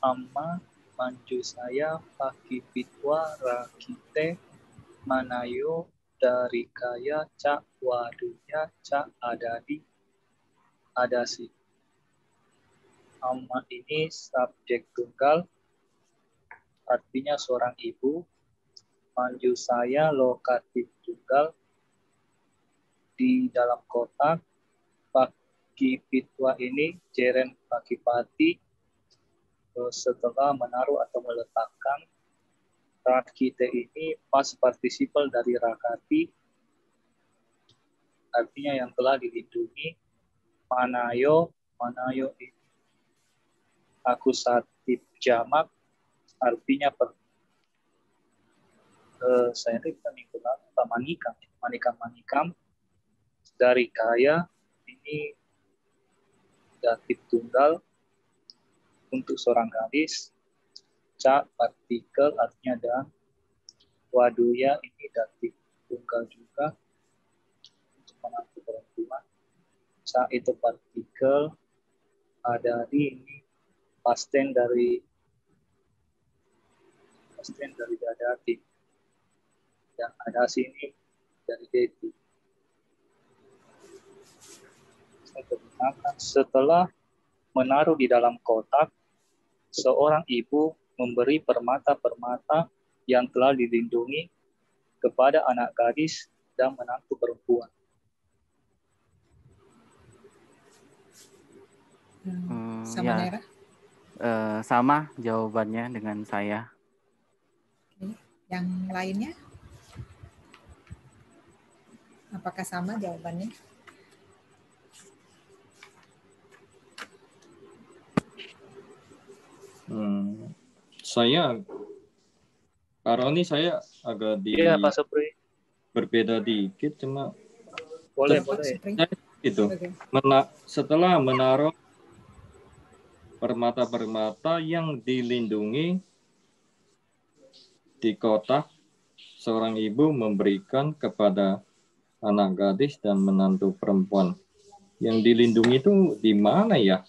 Amma manju saya paki pitwa rakite manayo dari kaya cak wadunya cak adasi. Amma ini subjek tunggal, artinya seorang ibu. Manju saya lokatif tunggal, di dalam kotak. Paki pitwa ini jeren paki pati, setelah menaruh atau meletakkan. Rakite ini past participle dari rakati, artinya yang telah dilindungi. Manayo ini akusatif jamak, artinya saya mengikuti manikam dari kaya ini datif tunggal untuk seorang gadis. Ca partikel artinya dan. Waduya ini datif tunggal juga untuk menantu perempuan. Ca itu partikel. Adari ini pasten dari dadati. Dan adasi ini dari deti. Setelah menaruh di dalam kotak, seorang ibu memberi permata-permata yang telah dilindungi kepada anak gadis dan menantu perempuan. Ya, sama jawabannya dengan saya. Oke. Yang lainnya? Apakah sama jawabannya? Saya, Pak Roni, saya agak Iya, Pak Supri. Berbeda dikit, cuma boleh. Itu setelah menaruh permata-permata yang dilindungi di kotak, seorang ibu memberikan kepada anak gadis dan menantu perempuan. Yang dilindungi itu di mana ya?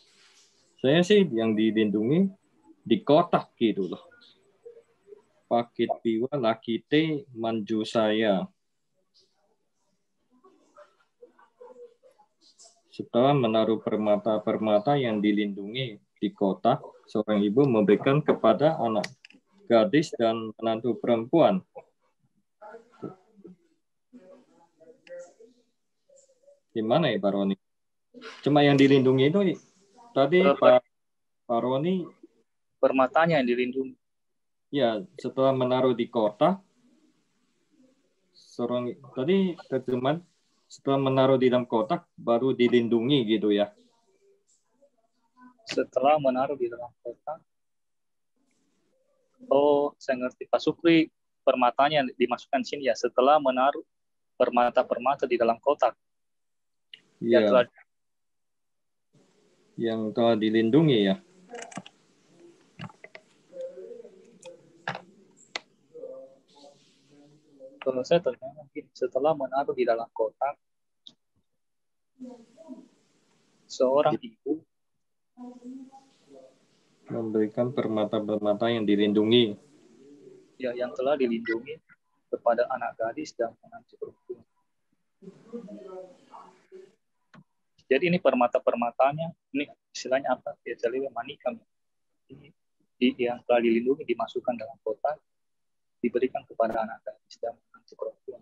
Saya sih yang dilindungi di kotak gitu loh. Pakit piwa lakite manju saya. Setelah menaruh permata-permata yang dilindungi di kotak, seorang ibu memberikan kepada anak gadis dan menantu perempuan. Gimana ya Pak Roni? Cuma yang dilindungi itu tadi Pak Roni, permatanya yang dilindungi. Ya, setelah menaruh di kotak, tadi terjemahan setelah menaruh di dalam kotak baru dilindungi gitu ya. Setelah menaruh di dalam kotak. Oh, saya ngerti Pak Supri, permatanya dimasukkan sini ya, setelah menaruh permata-permata di dalam kotak. Iya. Yang telah dilindungi ya. Kalau saya terjemah mungkin setelah menaruh di dalam kotak, seorang ibu memberikan permata-permata yang dilindungi. Ya, yang telah dilindungi kepada anak gadis dan menantu perempuan. Jadi ini permata-permatanya, ini istilahnya apa? Ya, jadi manikam. Ini yang telah dilindungi dimasukkan dalam kotak, diberikan kepada anak gadis dan menantu perempuan.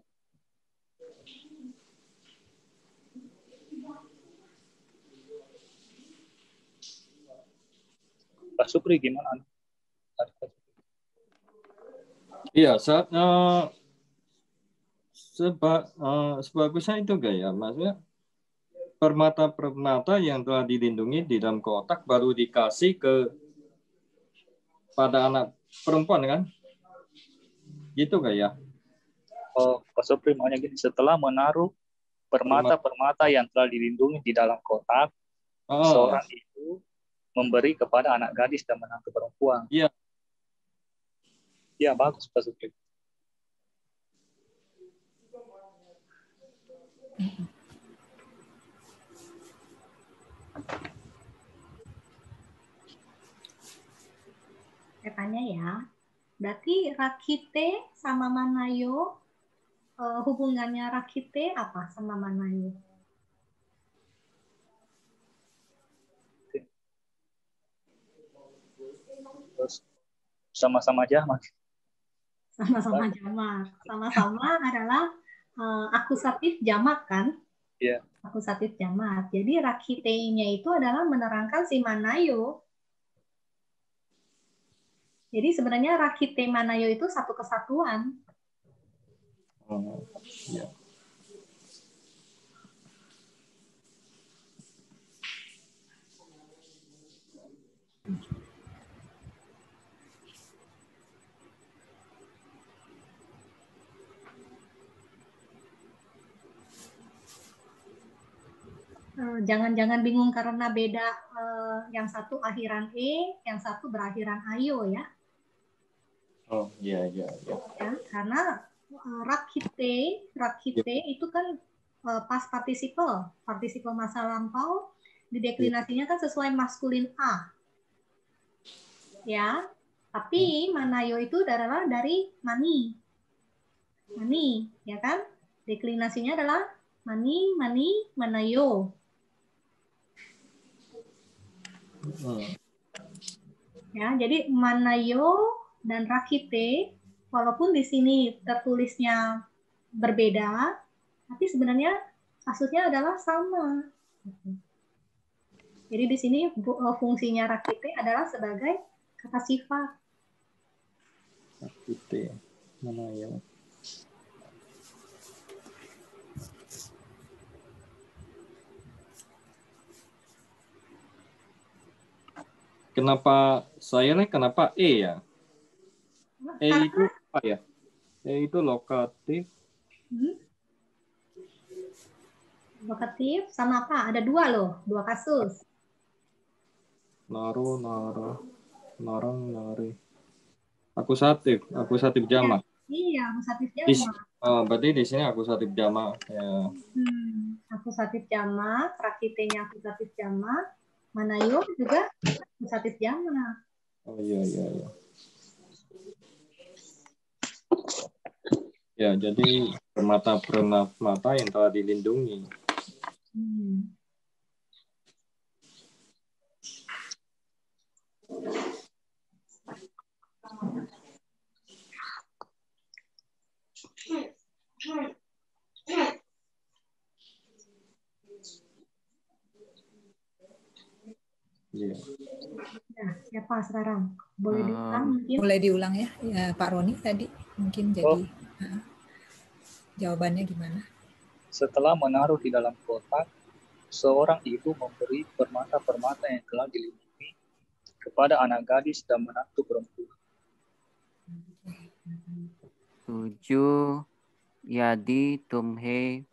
Pak Supri gimana? Iya, sebagusnya itu enggak ya, maksudnya permata-permata yang telah dilindungi di dalam kotak baru dikasih pada anak perempuan kan? Gitu enggak ya? Oh, Pak Supri maunya gini, setelah menaruh permata-permata yang telah dilindungi di dalam kotak, seorang itu memberi kepada anak gadis dan menantu perempuan. Iya. Iya, bagus Pak Supri. Saya tanya ya, berarti Rakite sama Manayo, hubungannya Rakite apa sama Manayo? Terus sama-sama jamak. Sama-sama jamak. Sama-sama adalah akusatif jamak kan? Iya. Akusatif jamak. Jadi Rakite-nya itu adalah menerangkan si Manayo. Jadi sebenarnya Rakite Manayo itu satu kesatuan. Oh, iya. Jangan-jangan bingung karena beda, yang satu akhiran E, yang satu berakhiran ayo ya. Oh, iya. Ya, karena Rakite itu kan past participle masa lampau, dideklinasinya kan sesuai maskulin A. Ya, tapi Manayo itu adalah dari mani, ya kan? Deklinasinya adalah mani, Manayo. Ya, jadi Manayo dan Rakite, walaupun di sini tertulisnya berbeda, tapi sebenarnya kasusnya adalah sama. Jadi di sini fungsinya Rakite adalah sebagai kata sifat. Rakite, Manayo. Kenapa E ya? E itu apa ya? E itu lokatif. Lokatif sama apa? Ada dua loh, dua kasus. Naro, nari. Akusatif jamak. Iya, akusatif jamak. Berarti di sini akusatif jamak. Ya. Akusatif jamak, Rakite-nya akusatif jamak, Manayo juga akusatif jamak. Oh iya. Ya, jadi permata yang telah dilindungi. Yeah. Nah, siapa sekarang? Boleh diulang mungkin? Boleh diulang ya, Pak Roni tadi mungkin jadi jawabannya gimana? Setelah menaruh di dalam kotak, seorang ibu memberi permata-permata yang telah dilindungi kepada anak gadis dan menantu perempuan. 7. Yadi tumhe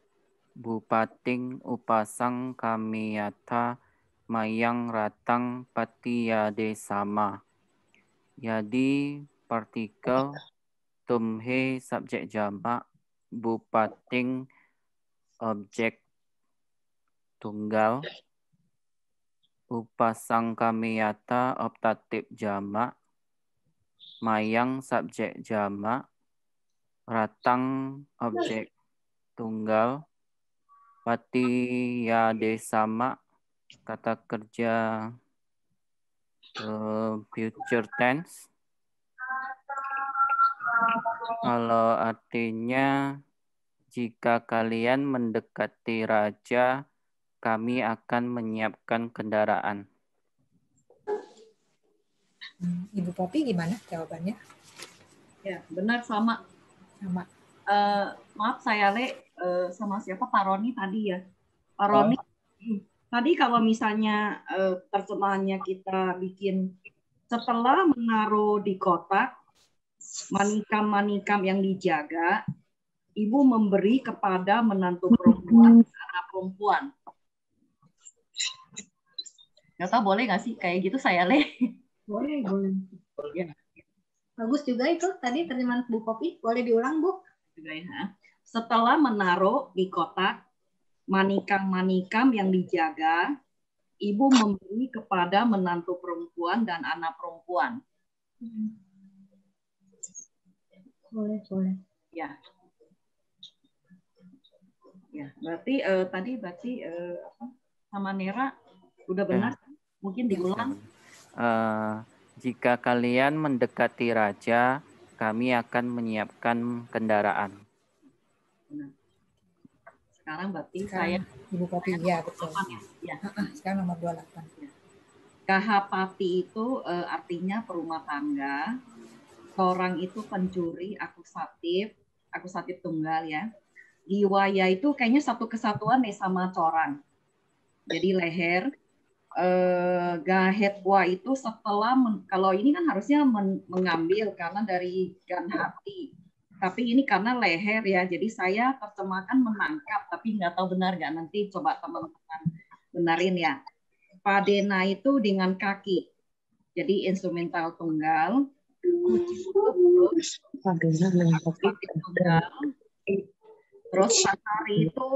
bupating upasang kamiyata mayang ratang patiyade sama. Yadi partikel tumhe subjek jamak bupating objek tunggal upasang kamiyata optatif jamak mayang subjek jamak ratang objek tunggal, pati yade sama kata kerja future tense. Kalau artinya jika kalian mendekati raja, kami akan menyiapkan kendaraan. Ibu Popi gimana jawabannya? Ya, benar sama. Sama. Maaf saya sama siapa Pak Roni tadi ya. Pak Roni, tadi kalau misalnya terjemahannya kita bikin setelah menaruh di kotak manikam-manikam yang dijaga, ibu memberi kepada menantu perempuan, anak perempuan. Nggak tahu boleh nggak sih kayak gitu saya Boleh, boleh. Ya. Bagus juga itu tadi terjemahan Bu Popi. Boleh diulang, Bu? Juga ya. Setelah menaruh di kotak manikam-manikam yang dijaga, ibu memberi kepada menantu perempuan dan anak perempuan. Boleh, boleh. Ya. Ya, berarti tadi sama Nera udah benar. Ya. Mungkin diulang. Jika kalian mendekati raja, kami akan menyiapkan kendaraan. Benar. Sekarang berarti saya Ibu Popi, ya betul. Ya. Sekarang nomor 28. Ya. Gahapati itu artinya perumah tangga. Seorang itu pencuri, akusatif tunggal ya. Giwaya itu kayaknya satu kesatuan nih sama corang. Jadi leher. Gahetwa itu setelah kalau ini kan harusnya mengambil karena dari ganhati, tapi ini karena leher ya, jadi saya terjemahkan menangkap, tapi nggak tahu benar nggak, nanti coba teman-teman benarin ya. Padena itu dengan kaki, jadi instrumental tunggal. Terus Sahari itu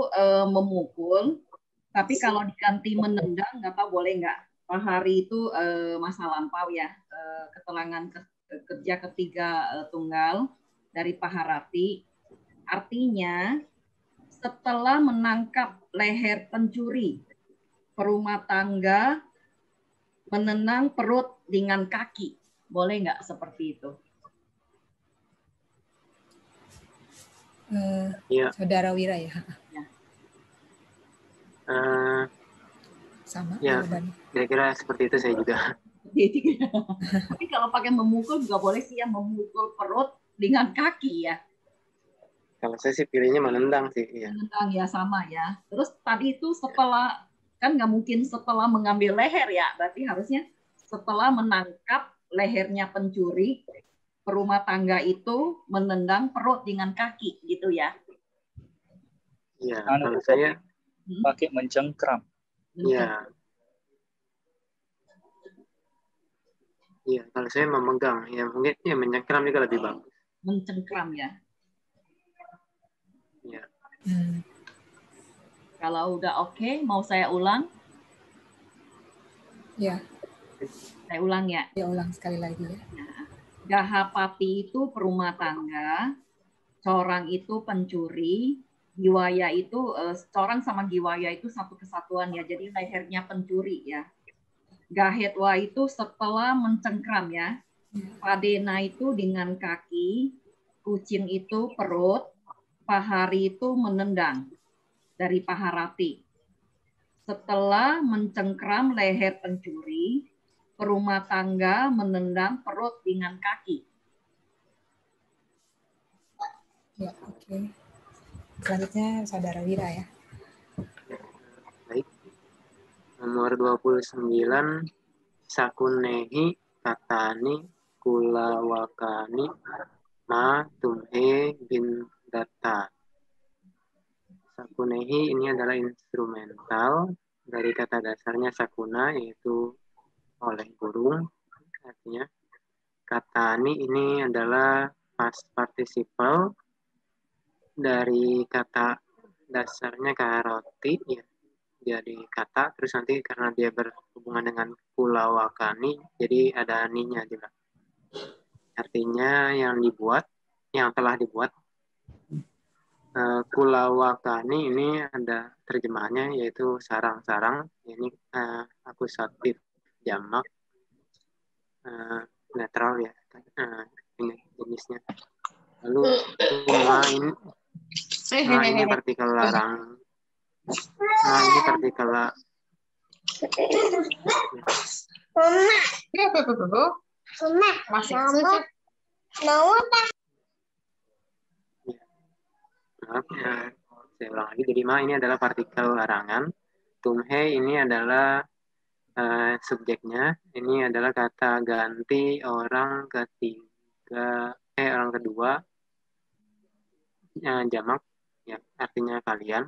memukul. Tapi kalau diganti menendang, nggak tahu boleh nggak. Pahari itu masa lampau ya, keterangan kerja ketiga tunggal dari Paharati. Artinya setelah menangkap leher pencuri, perumah tangga menenang perut dengan kaki. Boleh nggak seperti itu? Saudara Wira ya. Sama ya, kira-kira seperti itu saya juga. Tapi kalau pakai memukul juga boleh sih ya, memukul perut dengan kaki ya. Kalau saya sih pilihnya menendang sih. Ya. Menendang ya, sama ya. Terus tadi itu setelah, kan nggak mungkin setelah mengambil leher ya, berarti harusnya setelah menangkap lehernya pencuri, perumah tangga itu menendang perut dengan kaki gitu ya. Iya, kalau saya pakai mencengkram. Iya. Iya, kalau saya memegang, ya mungkin ya mencengkram juga lebih bagus. Mencengkram ya. Iya. Kalau udah oke, mau saya ulang? Ya. Saya ulang ya. Ya, ulang sekali lagi ya. Gahapati itu perumah tangga, corang itu pencuri, Giwaya itu corang sama Giwaya itu satu kesatuan ya, jadi lehernya pencuri ya. Gahetwa itu setelah mencengkram ya. Padena itu dengan kaki, kucing itu perut, Pahari itu menendang dari Paharati. Setelah mencengkram leher pencuri, perumah tangga menendang perut dengan kaki. Ya, oke. Selanjutnya Saudara Wira ya. Baik. Nomor 29, Sakunehi Katani Kulawakani Ma Tumhe bin Data. Sakunehi ini adalah instrumental dari kata dasarnya sakuna, yaitu oleh burung. Artinya Katani ini adalah past participle dari kata dasarnya karoti ya, jadi kata, terus nanti karena dia berhubungan dengan kulawakani, jadi ada aninya juga. Artinya yang telah dibuat, Kulawakani ini ada terjemahannya yaitu sarang-sarang. Ini akusatif jamak netral ya. Ini jenisnya. Lalu ini partikel larang. Ini partikel Maaf ya, saya ulang lagi. Jadi ini adalah partikel larangan. Tumhe ini adalah subjeknya. Ini adalah kata ganti orang kedua jamak ya, artinya kalian.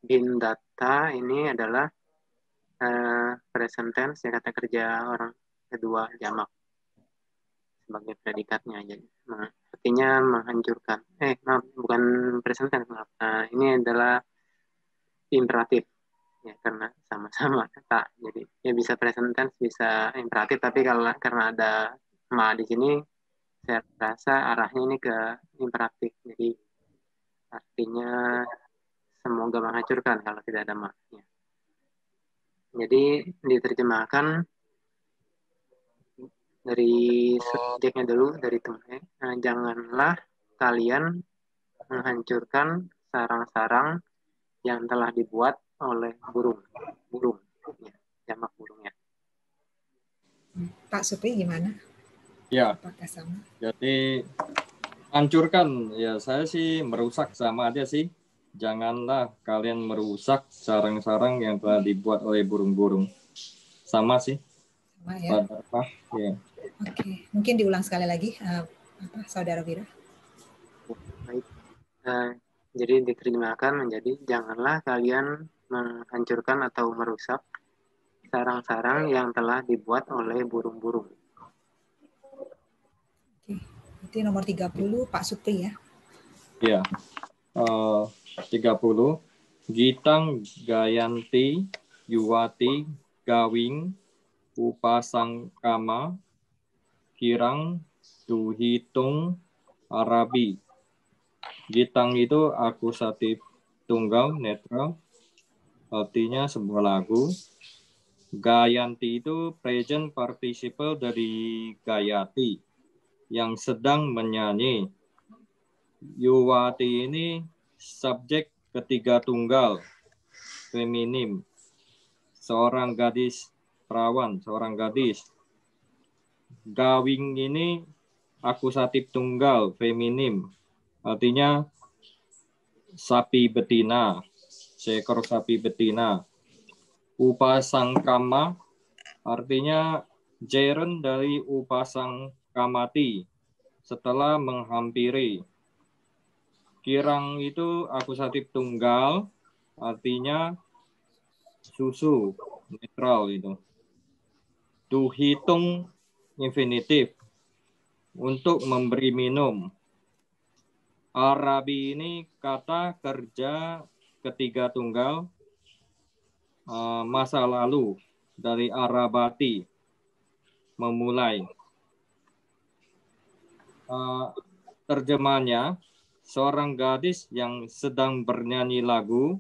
Bindata ini adalah present tense ya, kata kerja orang kedua jamak sebagai predikatnya aja. Artinya menghancurkan. Maaf, bukan present tense, maaf. Ini adalah imperatif ya, karena sama-sama kata. Jadi ya bisa present tense, bisa imperatif, tapi karena ada ma di sini, saya rasa arahnya ini ke imperatif. Jadi artinya semoga menghancurkan kalau tidak ada ma-nya. Jadi diterjemahkan dari subjeknya dulu, dari tumhe. Janganlah kalian menghancurkan sarang-sarang yang telah dibuat oleh burung ya, jamak burungnya. Pak Supri gimana? Ya. Apakah sama? Jadi hancurkan ya, saya sih merusak sama aja sih. Janganlah kalian merusak sarang-sarang yang telah dibuat oleh burung-burung. Sama sih. Sama ya. Ya. Oke, mungkin diulang sekali lagi, Saudara Wira. Baik. Jadi diterjemahkan menjadi janganlah kalian menghancurkan atau merusak sarang-sarang yang telah dibuat oleh burung-burung. Oke, berarti nomor 30 Pak Supri ya. Iya. 30. Gitang gayanti yuwati gawing upasangkama kirang duhitung arabi. Gitang itu akusatif tunggal netral, artinya sebuah lagu. Gayanti itu present participle dari gayati, yang sedang menyanyi. Yuwati ini subjek ketiga tunggal, feminim. Seorang gadis perawan, seorang gadis. Gawing ini akusatif tunggal, feminim. Artinya sapi betina, seekor sapi betina. Upasangkama artinya jeren dari upasangkamati, setelah menghampiri. Kirang itu akusatif tunggal, artinya susu, netral itu. Duhitung infinitif, untuk memberi minum. Arabi ini kata kerja ketiga tunggal, masa lalu, dari arabati, memulai. Terjemahnya, seorang gadis yang sedang bernyanyi lagu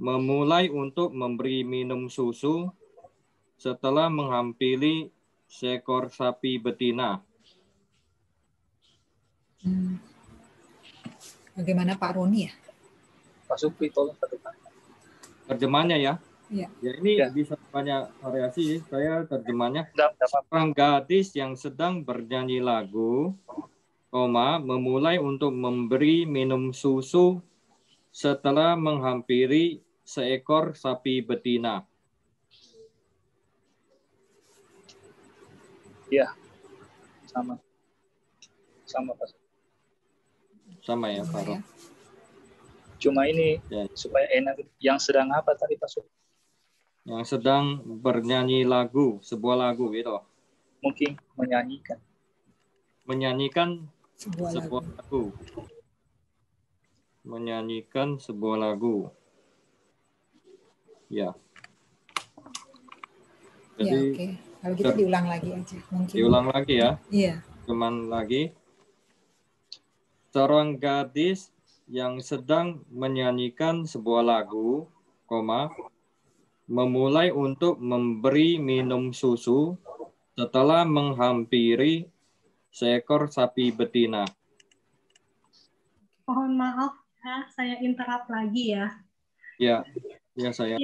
memulai untuk memberi minum susu setelah menghampiri seekor sapi betina. Bagaimana Pak Roni ya? Pak Supri, tolong terjemahnya ya. Ya, ini bisa banyak variasi. Saya terjemahnya, seorang gadis yang sedang bernyanyi lagu, memulai untuk memberi minum susu setelah menghampiri seekor sapi betina. Ya, sama Pak. Sama ya, Pak. Ya. Cuma ini ya, supaya enak. Yang sedang apa tadi Pak Supri? Yang sedang bernyanyi lagu, sebuah lagu gitu. Mungkin menyanyikan. Menyanyikan sebuah lagu. Menyanyikan sebuah lagu. Ya. Jadi, ya, oke. Kalau gitu diulang lagi aja. Mungkin. Diulang lagi ya. Iya. Cuman lagi. Seorang gadis yang sedang menyanyikan sebuah lagu, memulai untuk memberi minum susu setelah menghampiri seekor sapi betina. Mohon maaf, saya interrupt lagi ya. Ya saya.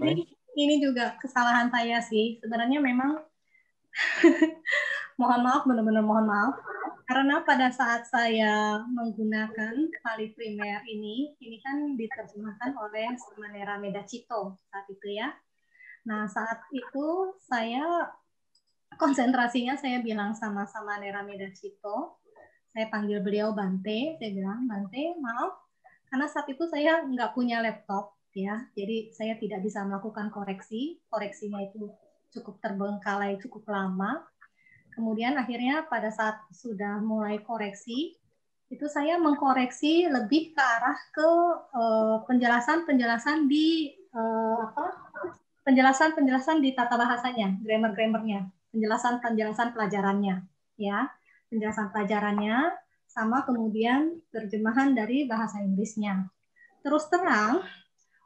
Ini juga kesalahan saya sih. Sebenarnya memang mohon maaf, benar-benar mohon maaf. Karena pada saat saya menggunakan Pali Primer ini kan diterjemahkan oleh Samanera Medacito saat itu ya. Nah, saat itu saya konsentrasinya saya bilang sama Samanera Medacito, saya panggil beliau Bante, saya bilang, Bante, maaf, karena saat itu saya nggak punya laptop ya, jadi saya tidak bisa melakukan koreksinya itu cukup terbengkalai, cukup lama. Kemudian akhirnya pada saat sudah mulai koreksi, itu saya mengkoreksi lebih ke arah ke penjelasan-penjelasan di penjelasan-penjelasan di tata bahasanya, grammar-grammarnya, penjelasan-penjelasan pelajarannya, ya, penjelasan pelajarannya, sama kemudian terjemahan dari bahasa Inggrisnya. Terus terang,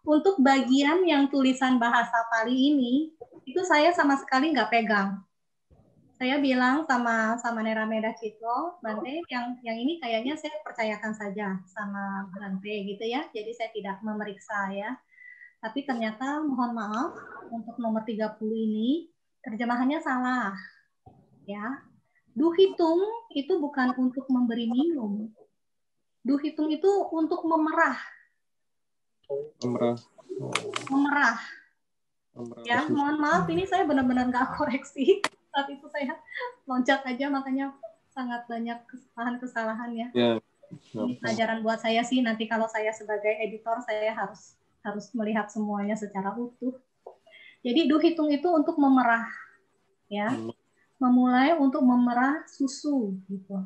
untuk bagian yang tulisan bahasa Pali ini, itu saya sama sekali nggak pegang. Saya bilang sama Nera Medacito, Bante, yang ini kayaknya saya percayakan saja sama Bante gitu ya. Jadi saya tidak memeriksa ya. Tapi ternyata mohon maaf untuk nomor 30 ini terjemahannya salah. Ya. Du hitung itu bukan untuk memberi minum. Du hitung itu untuk memerah. Memerah. Ya, mohon maaf ini saya benar-benar nggak koreksi. Saat itu saya loncat aja, makanya sangat banyak kesalahan ya. Ini pelajaran buat saya sih, nanti kalau saya sebagai editor saya harus melihat semuanya secara utuh. Jadi du hitung itu untuk memerah, ya, memulai untuk memerah susu gitu.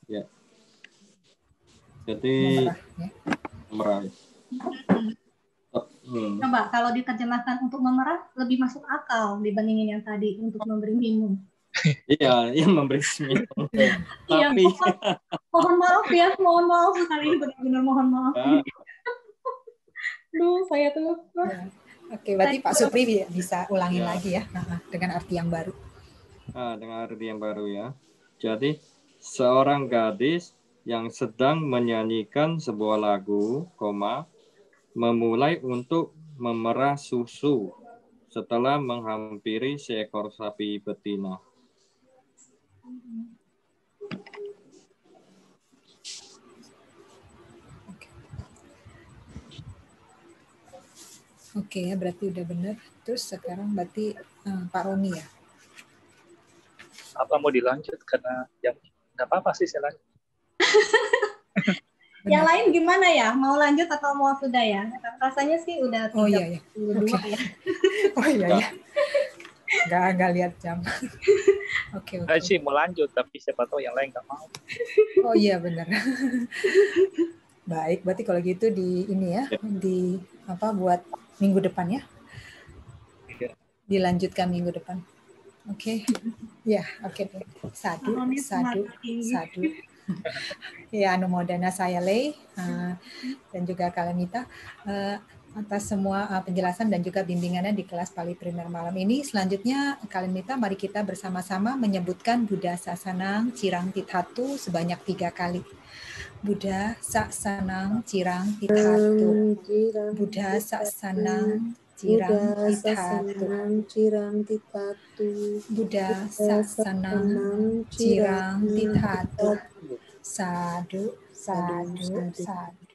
Ya. Jadi memerah. Coba kalau diterjemahkan untuk memerah lebih masuk akal dibandingin yang tadi untuk memberi minum. Iya, yang memberi minum. Tapi mohon maaf ya, mohon maaf sekali, benar-benar mohon maaf. Duh, saya tuh. Oke, berarti Pak Supri bisa ulangin lagi ya, dengan arti yang baru. Dengan arti yang baru ya. Jadi seorang gadis yang sedang menyanyikan sebuah lagu, memulai untuk memerah susu setelah menghampiri seekor sapi betina. Oke ya, berarti udah benar. Terus sekarang berarti Pak Roni ya. Apa mau dilanjut karena yang nggak apa-apa sih saya lanjut. Yang lain gimana ya? Mau lanjut atau mau sudah ya? Rasanya sih udah 32 ya. Oh iya ya. Nggak lihat jam. Oke. Saya sih mau lanjut, tapi siapa tahu yang lain nggak mau. Oh iya benar. Baik, berarti kalau gitu buat minggu depan ya. Dilanjutkan minggu depan. Oke. Ya, oke. Sadu. Ya, Anumodana Sayalei dan juga Kalamita atas semua penjelasan dan juga bimbingannya di kelas Pali Primer malam ini. Selanjutnya, Kalamita, mari kita bersama-sama menyebutkan Buddha Sasanang Cirang Tithatu sebanyak 3 kali. Buddha Sasanang Cirang Tithatu. Buddha Sasanang Cirang Tithatu. Buddha Sasanang Cirang Tithatu. Sadu, sadu, sadu.